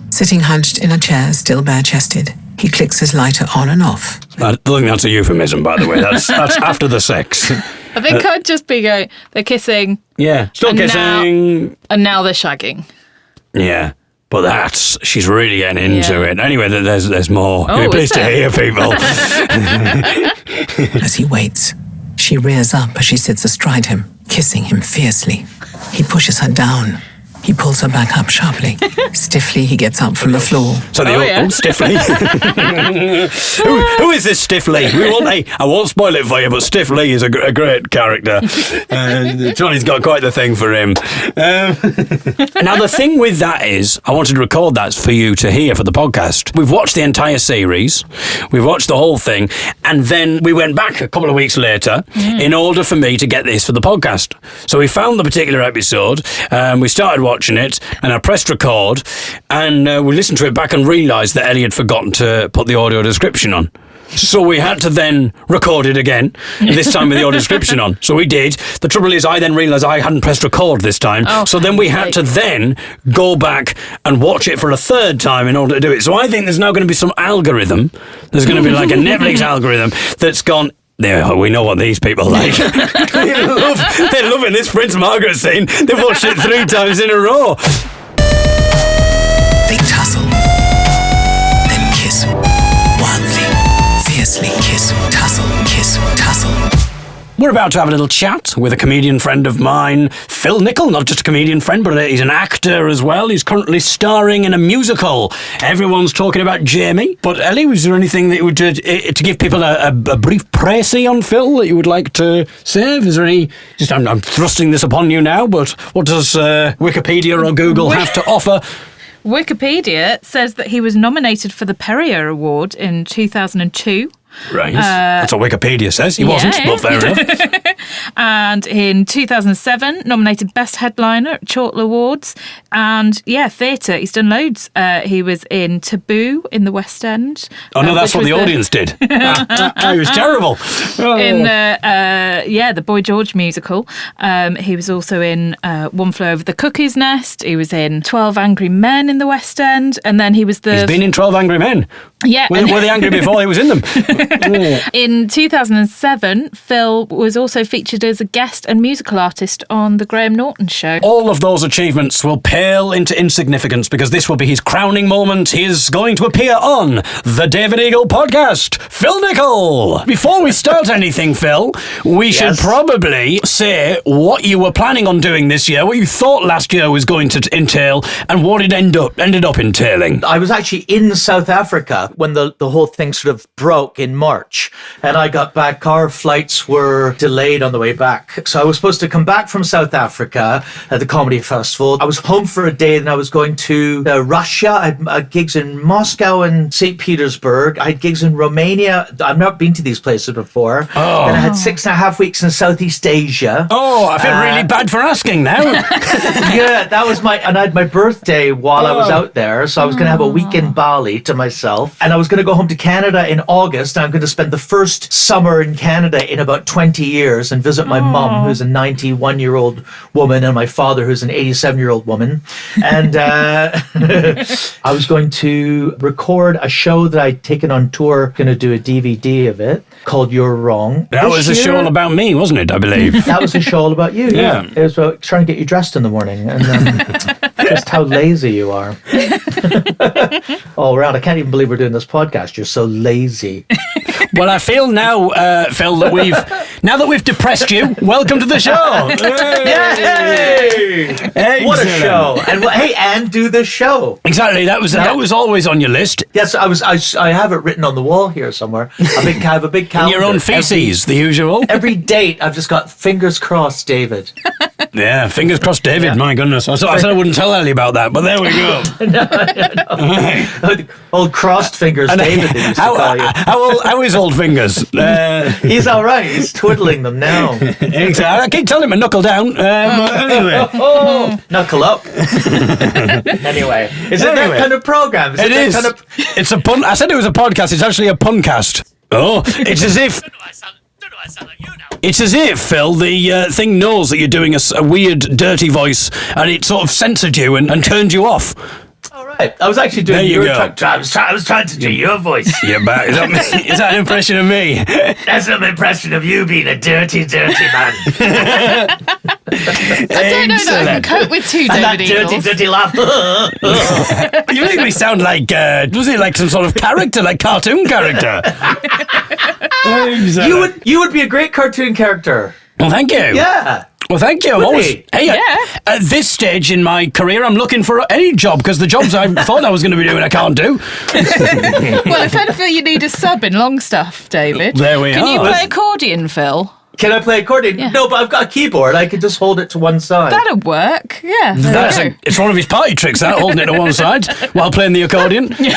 Speaker 5: Sitting hunched in a chair, still bare-chested, he clicks his lighter on and off.
Speaker 2: I think that's a euphemism, by the way. That's after the sex.
Speaker 1: I think I'd just be going, they're kissing.
Speaker 2: Yeah, still
Speaker 1: and
Speaker 2: kissing.
Speaker 1: And now they're shagging.
Speaker 2: Yeah. But she's really getting into it. Anyway, there's more.
Speaker 1: Oh,
Speaker 2: You're pleased to hear, people.
Speaker 5: As he waits, she rears up as she sits astride him, kissing him fiercely. He pushes her down. He pulls her back up sharply. Stiffly, he gets up from the floor.
Speaker 2: So Stiffly. who is this Stiffly? I won't spoil it for you, but Stiffly is a great character. Johnny's got quite the thing for him. Now, the thing with that is, I wanted to record that for you to hear for the podcast. We've watched the entire series. We've watched the whole thing. And then we went back a couple of weeks later in order for me to get this for the podcast. So we found the particular episode. We started watching it, and I pressed record, and we listened to it back and realised that Ellie had forgotten to put the audio description on. So we had to then record it again, this time with the audio description on. So we did. The trouble is, I then realised I hadn't pressed record this time. So then we had to then go back and watch it for a third time in order to do it. So I think there's now going to be some algorithm. There's going to be like a Netflix algorithm that's gone, there, we know what these people like. They're loving this Prince Margaret scene. They've watched it 3 times in a row.
Speaker 5: They tussle, then kiss wildly, fiercely kiss, tussle, kiss, tussle.
Speaker 2: We're about to have a little chat with a comedian friend of mine, Phil Nichol. Not just a comedian friend, but he's an actor as well. He's currently starring in a musical. Everyone's talking about Jamie. But Ellie, was there anything that you would to give people a brief précis on Phil that you would like to say? Is there any? I'm thrusting this upon you now, but what does Wikipedia or Google have to offer?
Speaker 1: Wikipedia says that he was nominated for the Perrier Award in 2002.
Speaker 2: Right. That's what Wikipedia says. He wasn't, but fair enough.
Speaker 1: And in 2007, nominated Best Headliner at Chortle Awards. And, theatre. He's done loads. He was in Taboo in the West End.
Speaker 2: Oh, no, that's what the audience did. It was terrible. Oh.
Speaker 1: In the Boy George musical. He was also in One Flew Over the Cuckoo's Nest. He was in 12 Angry Men in the West End. And then he was He's
Speaker 2: been in 12 Angry Men.
Speaker 1: Yeah.
Speaker 2: Were they angry before he was in them?
Speaker 1: In 2007, Phil was also featured as a guest and musical artist on The Graham Norton Show.
Speaker 2: All of those achievements will pale into insignificance because this will be his crowning moment. He is going to appear on the David Eagle podcast. Phil Nichol! Before we start anything, Phil, we should probably say what you were planning on doing this year, what you thought last year was going to entail, and what it ended up entailing.
Speaker 6: I was actually in South Africa when the whole thing sort of broke in March, and I got back. Our flights were delayed on the way back, so I was supposed to come back from South Africa at the comedy festival. I was home for a day, and I was going to Russia. I had gigs in Moscow and St. Petersburg. I had gigs in Romania. I've not been to these places before. And I had 6.5 weeks in Southeast Asia.
Speaker 2: I feel really bad for asking now.
Speaker 6: Yeah, that was and I had my birthday while I was out there, so I was going to have a week in Bali to myself, and I was going to go home to Canada in August. I'm going to spend the first summer in Canada in about 20 years and visit my mum, who's a 91-year-old woman, and my father, who's an 87-year-old woman. And I was going to record a show that I'd taken on tour, going to do a DVD of it called You're Wrong.
Speaker 2: That was a show all about me, wasn't it, I believe?
Speaker 6: That was a show all about you, yeah. It was about trying to get you dressed in the morning and just how lazy you are. All around. I can't even believe we're doing this podcast. You're so lazy.
Speaker 2: Well, I feel now, Phil, that we've depressed you. Welcome to the show.
Speaker 6: Yay! What a show! And do the show.
Speaker 2: Exactly. That was always on your list.
Speaker 6: Yes, I have it written on the wall here somewhere. I have a big calendar.
Speaker 2: In your own feces, the usual.
Speaker 6: Every date, I've just got fingers crossed, David.
Speaker 2: Yeah, fingers crossed, David. My goodness, I said I wouldn't tell Ellie about that, but there we go.
Speaker 6: No. Old crossed fingers, David. They used to call you.
Speaker 2: How is old fingers?
Speaker 6: He's all right. He's twiddling them now.
Speaker 2: Exactly. I keep telling him to knuckle down. But anyway,
Speaker 6: Knuckle up. Anyway, is it that kind of program?
Speaker 2: It is. It's a pun. I said it was a podcast. It's actually a puncast. Oh, it's as if. It's as if, Phil, the thing knows that you're doing a weird, dirty voice, and it sort of censored you and turned you off.
Speaker 6: All right. I was actually doing
Speaker 2: There you
Speaker 6: your
Speaker 2: go.
Speaker 6: I was trying to do your voice.
Speaker 2: You're back. Is that me? Is that an impression of me?
Speaker 6: That's an impression of you being a dirty, dirty man.
Speaker 1: I don't know that I can cope with two
Speaker 6: And that
Speaker 1: David
Speaker 6: dirty,
Speaker 1: Eagles.
Speaker 6: dirty laugh.
Speaker 2: You make me sound like, was it like some sort of character, like cartoon character?
Speaker 6: You would be a great cartoon character.
Speaker 2: Well, thank you.
Speaker 6: Yeah.
Speaker 2: Well, thank you. I'm
Speaker 6: Really?
Speaker 2: always, hey, at this stage in my career, I'm looking for any job because the jobs I thought I was going to be doing, I can't do.
Speaker 1: Well, if I feel you need a sub in Longstaff, David.
Speaker 2: There we
Speaker 1: Can you
Speaker 2: are.
Speaker 1: play accordion, Phil?
Speaker 6: Can I play accordion?
Speaker 1: Yeah.
Speaker 6: No, but I've got a keyboard. I can just hold it to one side.
Speaker 1: That'd work. Yeah.
Speaker 2: That's
Speaker 1: there you go.
Speaker 2: it's one of his party tricks, that, holding it to one side while playing the accordion.
Speaker 6: It's,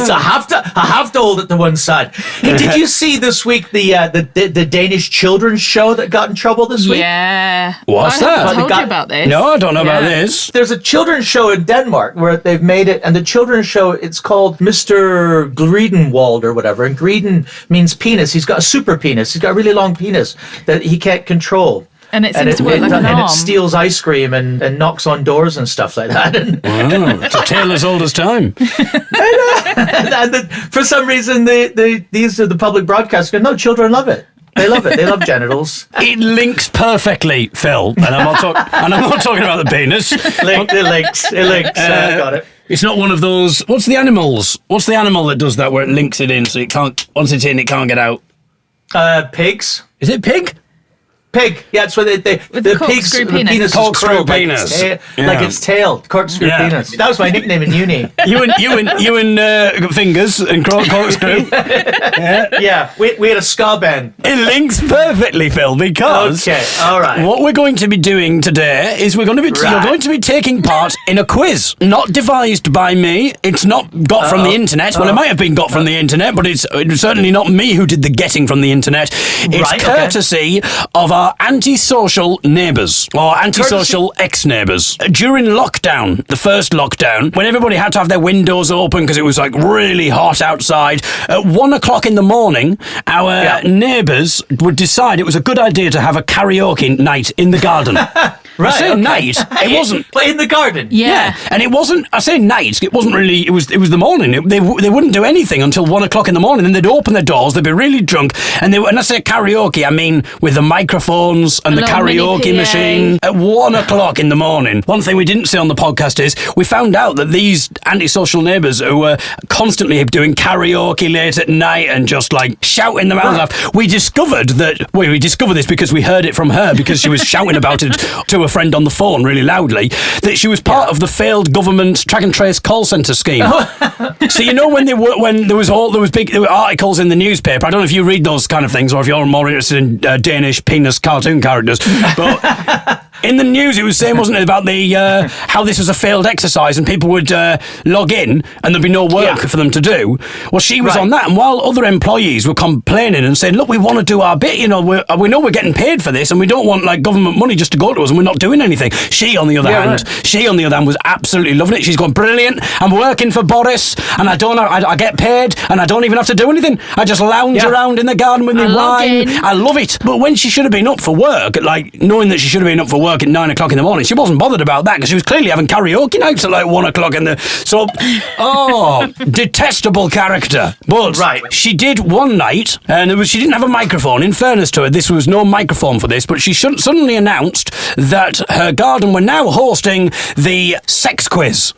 Speaker 6: I have to hold it to one side. Hey, did you see this week the Danish children's show that got in trouble this week?
Speaker 1: Yeah.
Speaker 2: What's
Speaker 1: I
Speaker 2: that?
Speaker 1: haven't told
Speaker 6: Got-
Speaker 1: you about this.
Speaker 2: No, I don't know about
Speaker 1: Yeah.
Speaker 2: this.
Speaker 6: There's a children's show in Denmark where they've made it, and the children's show, it's called Mr. Greedenwald or whatever, and Greeden means penis. He's got a super penis. He's got a really long penis that he can't control.
Speaker 1: And it seems to work like an
Speaker 6: and
Speaker 1: arm.
Speaker 6: it steals ice cream and knocks on doors and stuff like that. And,
Speaker 2: Wow, it's a tale as old as time.
Speaker 6: for some reason, these are the public broadcasters go, no, children love it. They love it. They love genitals.
Speaker 2: It links perfectly, Phil, and I'm not talking about the penis.
Speaker 6: It links. Got it.
Speaker 2: It's not one of those. What's the animals? What's the animal that does that where it links it in so it can't? Once it's in, it can't get out.
Speaker 6: Pigs.
Speaker 2: Is it pig?
Speaker 6: Pig. Yeah, it's where
Speaker 1: With the
Speaker 6: pig's
Speaker 1: corkscrew
Speaker 6: the
Speaker 1: penis.
Speaker 6: penis is
Speaker 2: Corkscrew
Speaker 6: curled
Speaker 2: penis.
Speaker 6: like
Speaker 2: Yeah.
Speaker 6: its tail. Corkscrew
Speaker 2: Yeah.
Speaker 6: penis. That was my nickname in uni.
Speaker 2: You and fingers and corkscrew.
Speaker 6: Yeah, we had a ska band.
Speaker 2: It links perfectly, Phil, because
Speaker 6: Okay, all right.
Speaker 2: what we're going to be doing today is you're going to be taking part in a quiz, not devised by me. It's not got from the internet. Well, it might have been got from the internet, but it's certainly not me who did the getting from the internet. It's
Speaker 6: Right, okay.
Speaker 2: courtesy of our antisocial neighbours or antisocial ex-neighbours. During lockdown, the first lockdown, when everybody had to have their windows open because it was like really hot outside, at 1 o'clock in the morning, our neighbours would decide it was a good idea to have a karaoke night in the garden. I say
Speaker 6: okay.
Speaker 2: night. It wasn't.
Speaker 6: But in the garden.
Speaker 1: Yeah.
Speaker 2: And it wasn't. I say night. It wasn't really. It was the morning. They wouldn't do anything until 1 o'clock in the morning. Then they'd open their doors. They'd be really drunk. And when I say karaoke, I mean with the microphones and the
Speaker 1: little mini
Speaker 2: karaoke
Speaker 1: PA.
Speaker 2: machine at 1 o'clock in the morning. One thing we didn't say on the podcast is we found out that these antisocial neighbours who were constantly doing karaoke late at night and just like shouting their mouths off. We discovered this because we heard it from her because she was shouting about it to a friend on the phone really loudly, that she was part of the failed government track and trace call centre scheme. So you know when there were big articles in the newspaper. I don't know if you read those kind of things or if you're more interested in Danish penis cartoon characters, but in the news it was saying, wasn't it, about the how this was a failed exercise and people would log in and there'd be no work for them to do. Well, she was on that, and while other employees were complaining and saying, look, we want to do our bit, you know, we know we're getting paid for this and we don't want like government money just to go to us and we're not doing anything. She on the other hand was absolutely loving it. She's going, brilliant, I'm working for Boris and I get paid and I don't even have to do anything. I just lounge around in the garden with my wine. I love it. But when she should have been up for work, like knowing that she should have been up for work at 9 o'clock in the morning, she wasn't bothered about that because she was clearly having karaoke nights at like 1 o'clock in the... So, detestable character. But she did one night, and she didn't have a microphone. In fairness to her, this was no microphone for this, but she suddenly announced that her garden were now hosting the sex quiz.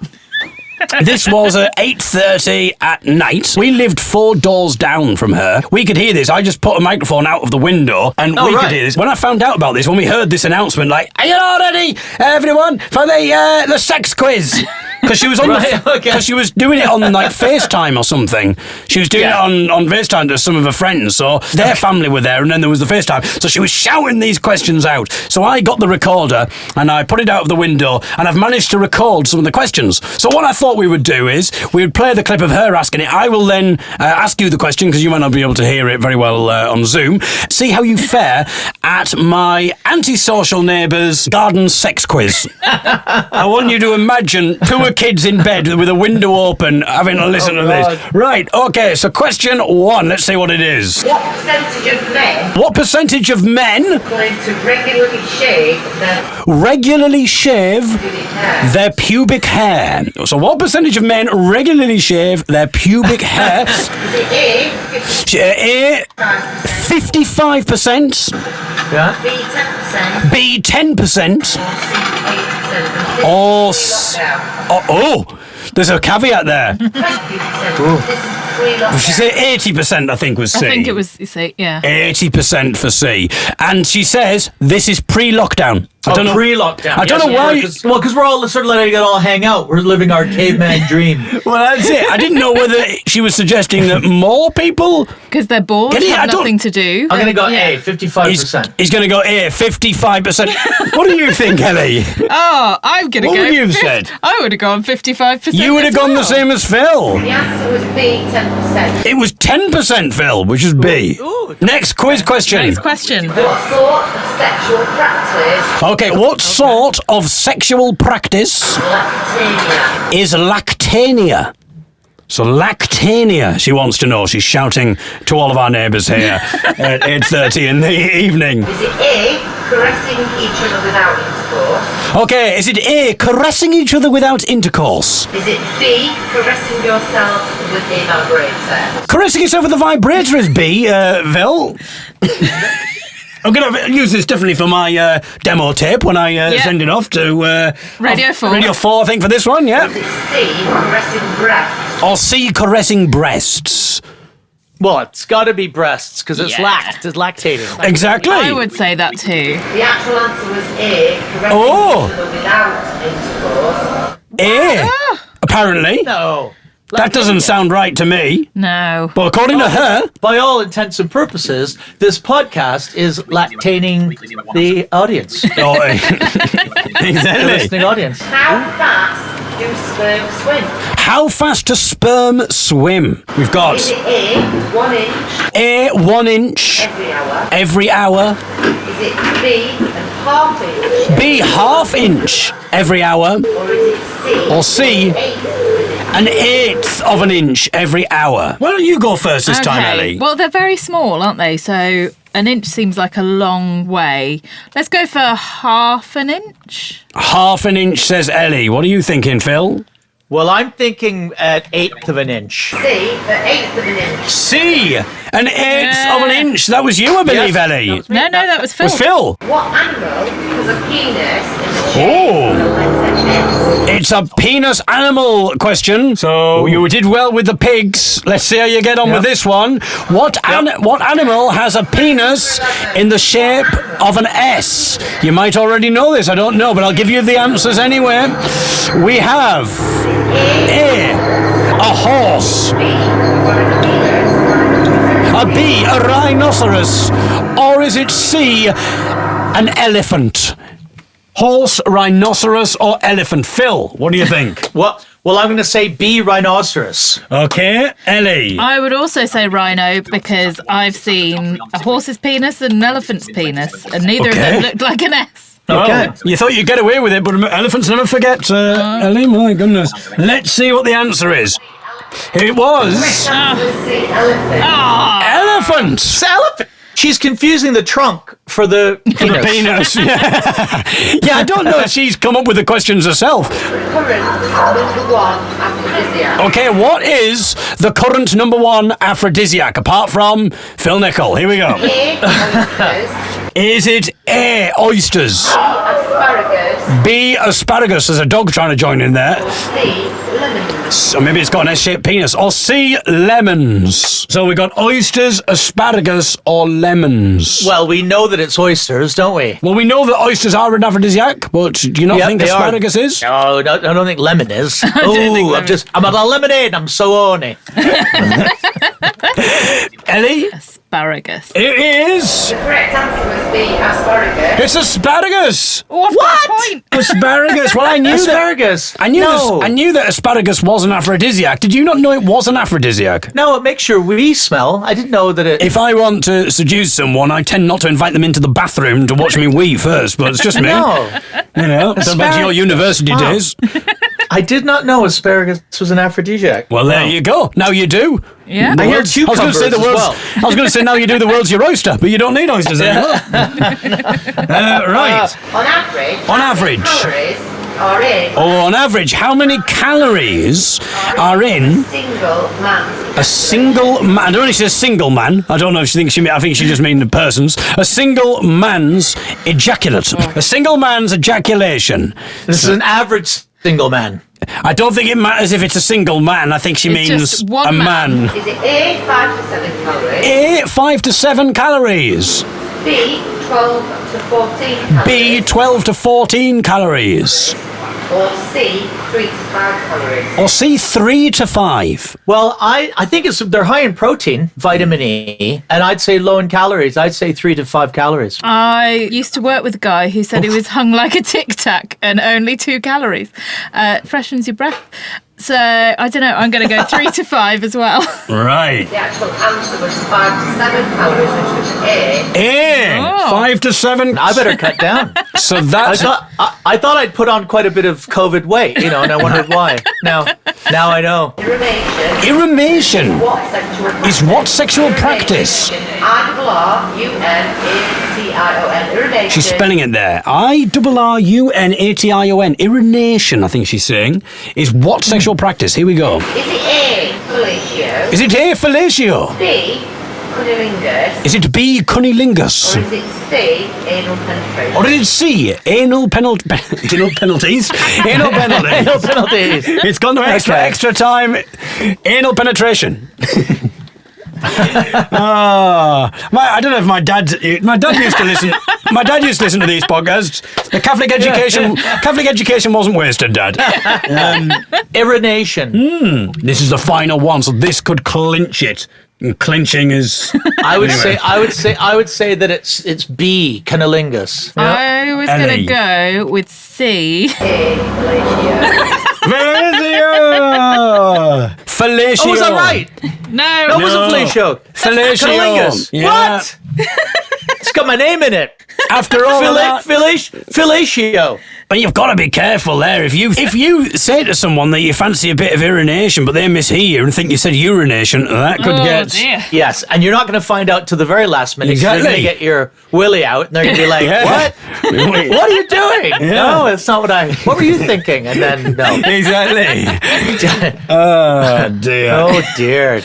Speaker 2: This was at 8:30 at night. We lived 4 doors down from her. We could hear this. I just put a microphone out of the window and we could hear this. When I found out about this, when we heard this announcement, like, are you all ready, everyone, for the sex quiz? Because she was on because she was doing it on like FaceTime or something. She was doing it on FaceTime to some of her friends, so their family were there, and then there was the FaceTime. So she was shouting these questions out. So I got the recorder and I put it out of the window, and I've managed to record some of the questions. So what I thought we would do is we would play the clip of her asking it. I will then ask you the question because you might not be able to hear it very well on Zoom. See how you fare at my antisocial neighbour's garden sex quiz. I want you to imagine two kids in bed with a window open having a listen to this. Right, okay, so question 1. Let's see what it is.
Speaker 3: What percentage of men
Speaker 2: What percentage of men
Speaker 3: going to
Speaker 2: regularly shave their pubic hair? So what percentage of men regularly shave their pubic hair? A, 55%.
Speaker 6: Yeah.
Speaker 3: B 10%,
Speaker 2: B, 10%.
Speaker 3: or
Speaker 2: There's a caveat there.
Speaker 3: 20%.
Speaker 2: She said 80%, I think, was C.
Speaker 1: I think it was C, yeah.
Speaker 2: 80% for C. And she says this is pre-lockdown. I don't know.
Speaker 6: Pre-lockdown.
Speaker 2: I don't know why.
Speaker 6: Because we're all sort of letting it all hang out. We're living our caveman dream.
Speaker 2: Well, that's it. I didn't know whether she was suggesting that more people...
Speaker 1: Because they're bored, have nothing to do.
Speaker 6: I'm going to go A, 55%.
Speaker 2: He's going to go A, 55%. What do you think, Ellie?
Speaker 1: Oh, I'm going to go...
Speaker 2: What would you have said?
Speaker 1: I would have gone 55%.
Speaker 2: You would have gone the same as Phil.
Speaker 3: The answer was B 10%.
Speaker 2: It was 10%, Phil, which is B.
Speaker 6: Ooh.
Speaker 2: Next quiz question.
Speaker 1: Next question.
Speaker 3: What sort of sexual practice
Speaker 2: Okay, what sort of sexual practice
Speaker 3: lactania?
Speaker 2: is lactania? So lactania, she wants to know. She's shouting to all of our neighbours here at 8:30 in the evening.
Speaker 3: Is it A, caressing each other without intercourse?
Speaker 2: Okay, is it A, caressing each other without intercourse?
Speaker 3: Is it B, caressing yourself with a vibrator?
Speaker 2: Caressing yourself with a vibrator is B, Phil. I'm going to use this definitely for my demo tape when I send it off to...
Speaker 1: Radio 4.
Speaker 2: Radio 4, I think, for this one, yeah.
Speaker 3: Is it C, caressing breasts?
Speaker 2: Or C, caressing breasts.
Speaker 6: Well, it's got to be breasts because it's
Speaker 1: Yeah.
Speaker 6: it's lactating.
Speaker 2: Exactly.
Speaker 1: I would say that too.
Speaker 3: The actual answer was A, caressing
Speaker 2: Oh.
Speaker 3: each other without intercourse.
Speaker 2: A, apparently.
Speaker 6: No.
Speaker 2: That doesn't sound right to me.
Speaker 1: No.
Speaker 2: But according to her...
Speaker 6: By all intents and purposes, this podcast is lactating the audience.
Speaker 2: Oh,
Speaker 6: The
Speaker 2: exactly.
Speaker 6: listening audience.
Speaker 3: How fast do sperm swim?
Speaker 2: How fast does sperm swim? We've got
Speaker 3: Is it A, 1 inch
Speaker 2: A, 1 inch
Speaker 3: every hour?
Speaker 2: every hour.
Speaker 3: Is it B, and half inch?
Speaker 2: B, half inch every hour.
Speaker 3: Or is it C?
Speaker 2: Or C,
Speaker 3: An
Speaker 2: 1/8 of an inch every hour. Why don't you go first this time, Ellie?
Speaker 1: Well, they're very small, aren't they? So an inch seems like a long way. Let's go for half an inch.
Speaker 2: Half an inch, says Ellie. What are you thinking, Phil?
Speaker 6: Well, I'm thinking at 1/8 of an inch.
Speaker 3: C, an 1/8 of an inch.
Speaker 2: C, 1/8 of an inch. That was you, I believe,
Speaker 6: Yes.
Speaker 2: Ellie.
Speaker 1: No, that was Phil.
Speaker 2: Was Phil?
Speaker 3: What animal has a penis in the shape
Speaker 2: Oh.
Speaker 3: of the letter S?
Speaker 2: It's a penis animal question, so you did well with the pigs. Let's see how you get on with this one. What animal has a penis in the shape of an S? You might already know this, I don't know, but I'll give you the answers anyway. We have A, a horse, a B, a rhinoceros, or is it C, an elephant? Horse, rhinoceros, or elephant? Phil, what do you think?
Speaker 6: Well, I'm going to say B, rhinoceros.
Speaker 2: Okay, Ellie.
Speaker 1: I would also say rhino because I've seen a horse's penis and an elephant's penis, and neither of them looked like an S.
Speaker 2: Okay. Well, you thought you'd get away with it, but elephants never forget, Ellie. My goodness. Let's see what the answer is. It was elephant.
Speaker 6: Elephant. She's confusing the trunk for the penis.
Speaker 2: Penis. Yeah, I don't know if she's come up with the questions herself.
Speaker 3: Current number 1 aphrodisiac.
Speaker 2: Okay, what is the current number 1 aphrodisiac apart from Phil Nichol? Here we go.
Speaker 3: A, oysters.
Speaker 2: Is it A, oysters?
Speaker 3: Asparagine. asparagus.
Speaker 2: B, asparagus. There's a dog trying to join in there.
Speaker 3: Or C, lemons.
Speaker 2: So maybe it's got an S-shaped penis. Or C, lemons. So we got oysters, asparagus, or lemons.
Speaker 6: Well, we know that it's oysters, don't we?
Speaker 2: Well, we know that oysters are an aphrodisiac, but do you not think
Speaker 6: they are.
Speaker 2: asparagus is?
Speaker 6: No, I don't think lemon is. I'm at a lemonade. I'm so horny.
Speaker 2: Ellie?
Speaker 1: Asparagus.
Speaker 2: It is.
Speaker 3: The correct answer was B, asparagus.
Speaker 2: It's asparagus.
Speaker 1: Oh, what?
Speaker 2: Asparagus. Well, I knew
Speaker 6: Asparagus.
Speaker 2: that. I knew that asparagus was an aphrodisiac. Did you not know it was an aphrodisiac?
Speaker 6: No, it makes your wee smell. I didn't know that it...
Speaker 2: If I want to seduce someone, I tend not to invite them into the bathroom to watch me wee first, but it's just me.
Speaker 6: No.
Speaker 2: You know, so back to your university
Speaker 6: Wow.
Speaker 2: days.
Speaker 6: I did not know asparagus was an aphrodisiac.
Speaker 2: Well, there you go. Now you do.
Speaker 1: Yeah.
Speaker 6: I hear
Speaker 2: I was going to
Speaker 6: cucumbers
Speaker 2: say the
Speaker 6: as
Speaker 2: world's.
Speaker 6: well.
Speaker 2: I was going to say now you do the world's your oyster, but you don't need oysters anymore. Right.
Speaker 3: On average,
Speaker 2: On average.
Speaker 3: calories are in
Speaker 2: Oh, on average, how many calories are in
Speaker 3: single man's
Speaker 2: a single man? I don't know if she's a single man. I don't know if she thinks I think she just means the persons. A single man's ejaculate. A single man's ejaculation.
Speaker 6: This is an average single man.
Speaker 2: I don't think it matters if it's a single man. I think she
Speaker 1: It's
Speaker 2: means
Speaker 1: just one
Speaker 2: a
Speaker 1: man.
Speaker 2: man.
Speaker 3: Is it A, 5 to 7 calories?
Speaker 2: A, 5 to 7 calories.
Speaker 3: B, 12 to 14 calories?
Speaker 2: B, 12 to 14 calories.
Speaker 3: Or C, 3 to 5 calories?
Speaker 2: Or C, 3 to 5.
Speaker 6: Well, I think they're high in protein, vitamin E, and I'd say low in calories. I'd say 3 to 5 calories.
Speaker 1: I used to work with a guy who said he was hung like a Tic Tac and only 2 calories. Freshens your breath. So, I don't know, I'm going to go 3 to 5 as well.
Speaker 2: Right.
Speaker 3: The actual answer was 5 to 7 calories, which was A.
Speaker 2: A,
Speaker 1: Oh.
Speaker 2: 5 to 7.
Speaker 6: I better cut down.
Speaker 2: So
Speaker 6: I
Speaker 2: that's...
Speaker 6: thought I'd put on quite a bit of COVID weight, and I wondered why. Now I know.
Speaker 3: Urination.
Speaker 2: Urination
Speaker 3: What sexual practice?
Speaker 2: is what sexual practice?
Speaker 3: I-R-R-U-N-A-T-I-O-N. Urination.
Speaker 2: She's spelling it there. I-R-R-U-N-A-T-I-O-N. Urination, I think she's saying, is what sexual practice? Here we go.
Speaker 3: Is it A, fellatio?
Speaker 2: Is it A, fellatio?
Speaker 3: B, cunnilingus?
Speaker 2: Is it B, cunnilingus?
Speaker 3: Or is it C, anal penetration?
Speaker 2: Or is it C, anal penalties? Anal penalties? Anal penalties.
Speaker 6: No penalties.
Speaker 2: It's gone to extra time. Anal penetration. I don't know if my dad used to listen. My dad used to listen to these podcasts. The Catholic education wasn't wasted, Dad.
Speaker 6: Urination.
Speaker 2: This is the final one, so this could clinch it. And clinching is.
Speaker 6: I would say that it's B, cunnilingus.
Speaker 1: I was going
Speaker 2: Ellie.
Speaker 1: to go with C.
Speaker 3: A, fellatio.
Speaker 2: Fellatio. Fellatio.
Speaker 6: Oh, was I right?
Speaker 1: No.
Speaker 6: That was a fellatio.
Speaker 2: Fellatio.
Speaker 6: Cunnilingus.
Speaker 2: Yeah.
Speaker 6: What? It's got my name in it.
Speaker 2: After all that,
Speaker 6: Fellatio.
Speaker 2: but you've got to be careful there. If you say to someone that you fancy a bit of urination, but they mishear you and think you said urination, that could get.
Speaker 1: Dear.
Speaker 6: Yes, and you're not going to find out to the very last minute. 'Cause
Speaker 2: Exactly.
Speaker 6: You're going to get your willy out, and they're going to be like,
Speaker 2: Yeah.
Speaker 6: "What? What are you doing? No, it's not what I. What were you thinking?" And then no.
Speaker 2: Exactly. Oh dear.
Speaker 6: Oh dear.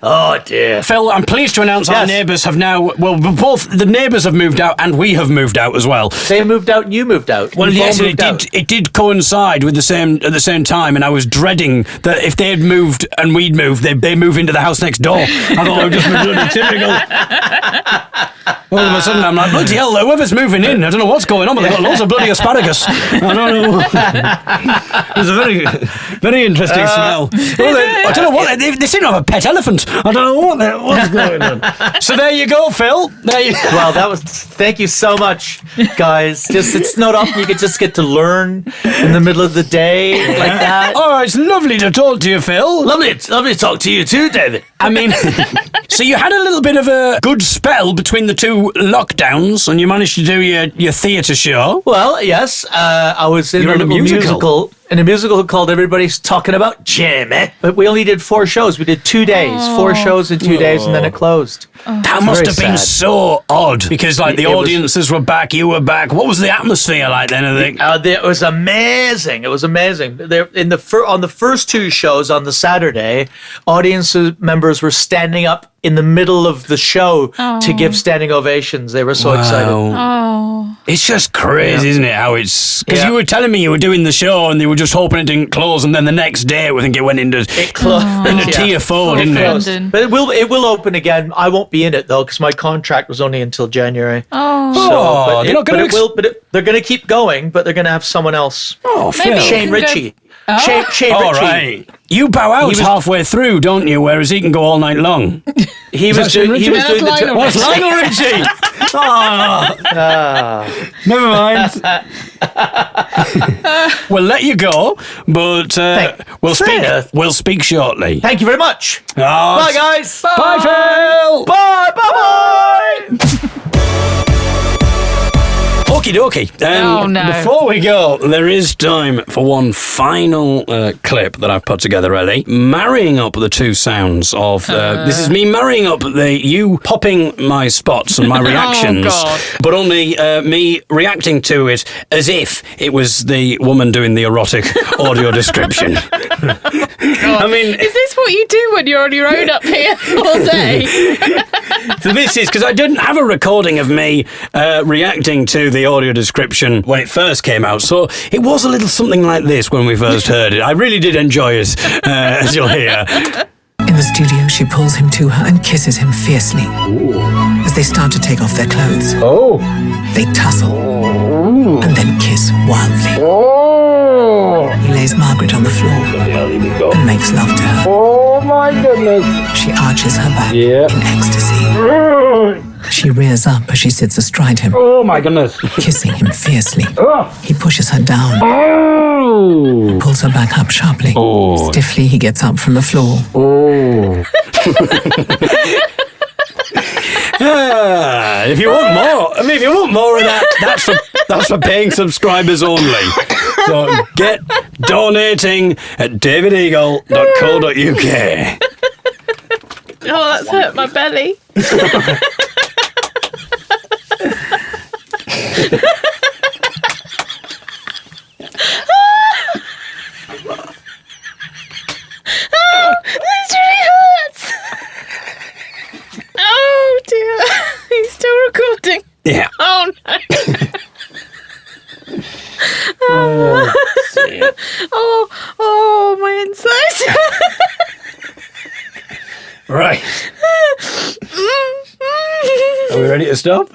Speaker 6: Oh dear.
Speaker 2: Phil, I'm pleased to announce our
Speaker 6: Yes.
Speaker 2: neighbours have now. Well, both the neighbours have moved out, and we have moved out as well.
Speaker 6: They moved out and you moved out.
Speaker 2: Well,
Speaker 6: You've all
Speaker 2: yes,
Speaker 6: moved out.
Speaker 2: it did coincide with at the same time, and I was dreading that if they had moved and we'd moved, they move into the house next door. I thought it would just be bloody typical. All of a sudden, I'm like, bloody hell, whoever's moving in, I don't know what's going on, but they've got loads of bloody asparagus. I don't know. It was a very, very interesting smell. Well, I don't know what they seem to have a pet elephant. I don't know what's going on. So there you go, Phil. There you.
Speaker 6: Well, thank you so much, guys. It's not often you just get to learn in the middle of the day like that.
Speaker 2: Oh, it's lovely to talk to you, Phil.
Speaker 6: Lovely to talk to you too, David.
Speaker 2: I mean, so you had a little bit of a good spell between the two lockdowns, and you managed to do your theatre show.
Speaker 6: Well, yes, I was in
Speaker 2: You're
Speaker 6: a
Speaker 2: in a
Speaker 6: little
Speaker 2: musical.
Speaker 6: in a musical called Everybody's Talking About Jimmy. But we only did 4 shows. We did 2 days, 4 shows in 2 days, and then it closed.
Speaker 2: That must
Speaker 6: very
Speaker 2: have been
Speaker 6: sad.
Speaker 2: so odd because, like, the
Speaker 6: It was-
Speaker 2: audiences were back, you were back. What was the atmosphere like then? I think.
Speaker 6: It was amazing. It was amazing. There on the first 2 shows on the Saturday, audience members were standing up in the middle of the show to give standing ovations. They were so excited.
Speaker 1: Oh.
Speaker 2: It's just crazy, isn't it? How it's because
Speaker 6: Yeah.
Speaker 2: you were telling me you were doing the show and they were just hoping it didn't close, and then the next day I think it went into tier 4, didn't it?
Speaker 1: London.
Speaker 6: But it will open again. I won't be in it though because my contract was only until January.
Speaker 1: Oh.
Speaker 2: Oh, they're not gonna
Speaker 6: they're going to keep going, but they're going to have someone else.
Speaker 2: Oh,
Speaker 1: Maybe
Speaker 2: Phil.
Speaker 6: Shane
Speaker 1: can go-
Speaker 6: Ritchie. Shane
Speaker 2: All
Speaker 6: Ritchie.
Speaker 2: right. You bow out halfway through, don't you? Whereas he can go all night long.
Speaker 6: He
Speaker 2: Is
Speaker 6: was
Speaker 2: that Shane
Speaker 6: doing. He
Speaker 2: Ritchie?
Speaker 6: was doing
Speaker 1: That's
Speaker 6: the.
Speaker 1: Lionel
Speaker 2: What's Lionel Richie? Never mind. We'll let you go, but we'll
Speaker 6: Fair.
Speaker 2: speak shortly.
Speaker 6: Thank you very much.
Speaker 2: Oh,
Speaker 6: Bye, guys.
Speaker 2: Bye, Phil.
Speaker 6: Bye. Bye.
Speaker 2: Okie dokie.
Speaker 1: Oh, no.
Speaker 2: Before we go, there is time for one final clip that I've put together, Ellie. Marrying up the two sounds of... this is me marrying up you popping my spots and my reactions,
Speaker 1: God.
Speaker 2: but only me reacting to it as if it was the woman doing the erotic audio description. I mean...
Speaker 1: Is this what you do when you're on your own up here all day?
Speaker 2: So this is because I didn't have a recording of me reacting to the audio description when it first came out, so it was a little something like this when we first heard it. I really did enjoy it, as you'll hear.
Speaker 5: In the studio, she pulls him to her and kisses him fiercely. As they start to take off their clothes, they tussle and then kiss wildly. He lays Margaret on the floor and makes love to her.
Speaker 4: Oh my goodness.
Speaker 5: She arches her back
Speaker 4: Yeah.
Speaker 5: in ecstasy. She rears up as she sits astride him,
Speaker 4: Oh my goodness.
Speaker 5: kissing him fiercely. He pushes her down,
Speaker 4: Oh.
Speaker 5: pulls her back up sharply. Stiffly, he gets up from the floor.
Speaker 4: Oh.
Speaker 2: If you want more, if you want more of that, that's for paying subscribers only. So get donating at davideagle.co.uk.
Speaker 1: Oh, that's hurt my belly. Oh, this really hurts. Oh dear. He's still recording.
Speaker 2: Yeah.
Speaker 1: Oh no. Oh, my insides.
Speaker 2: Right. Are we ready to stop?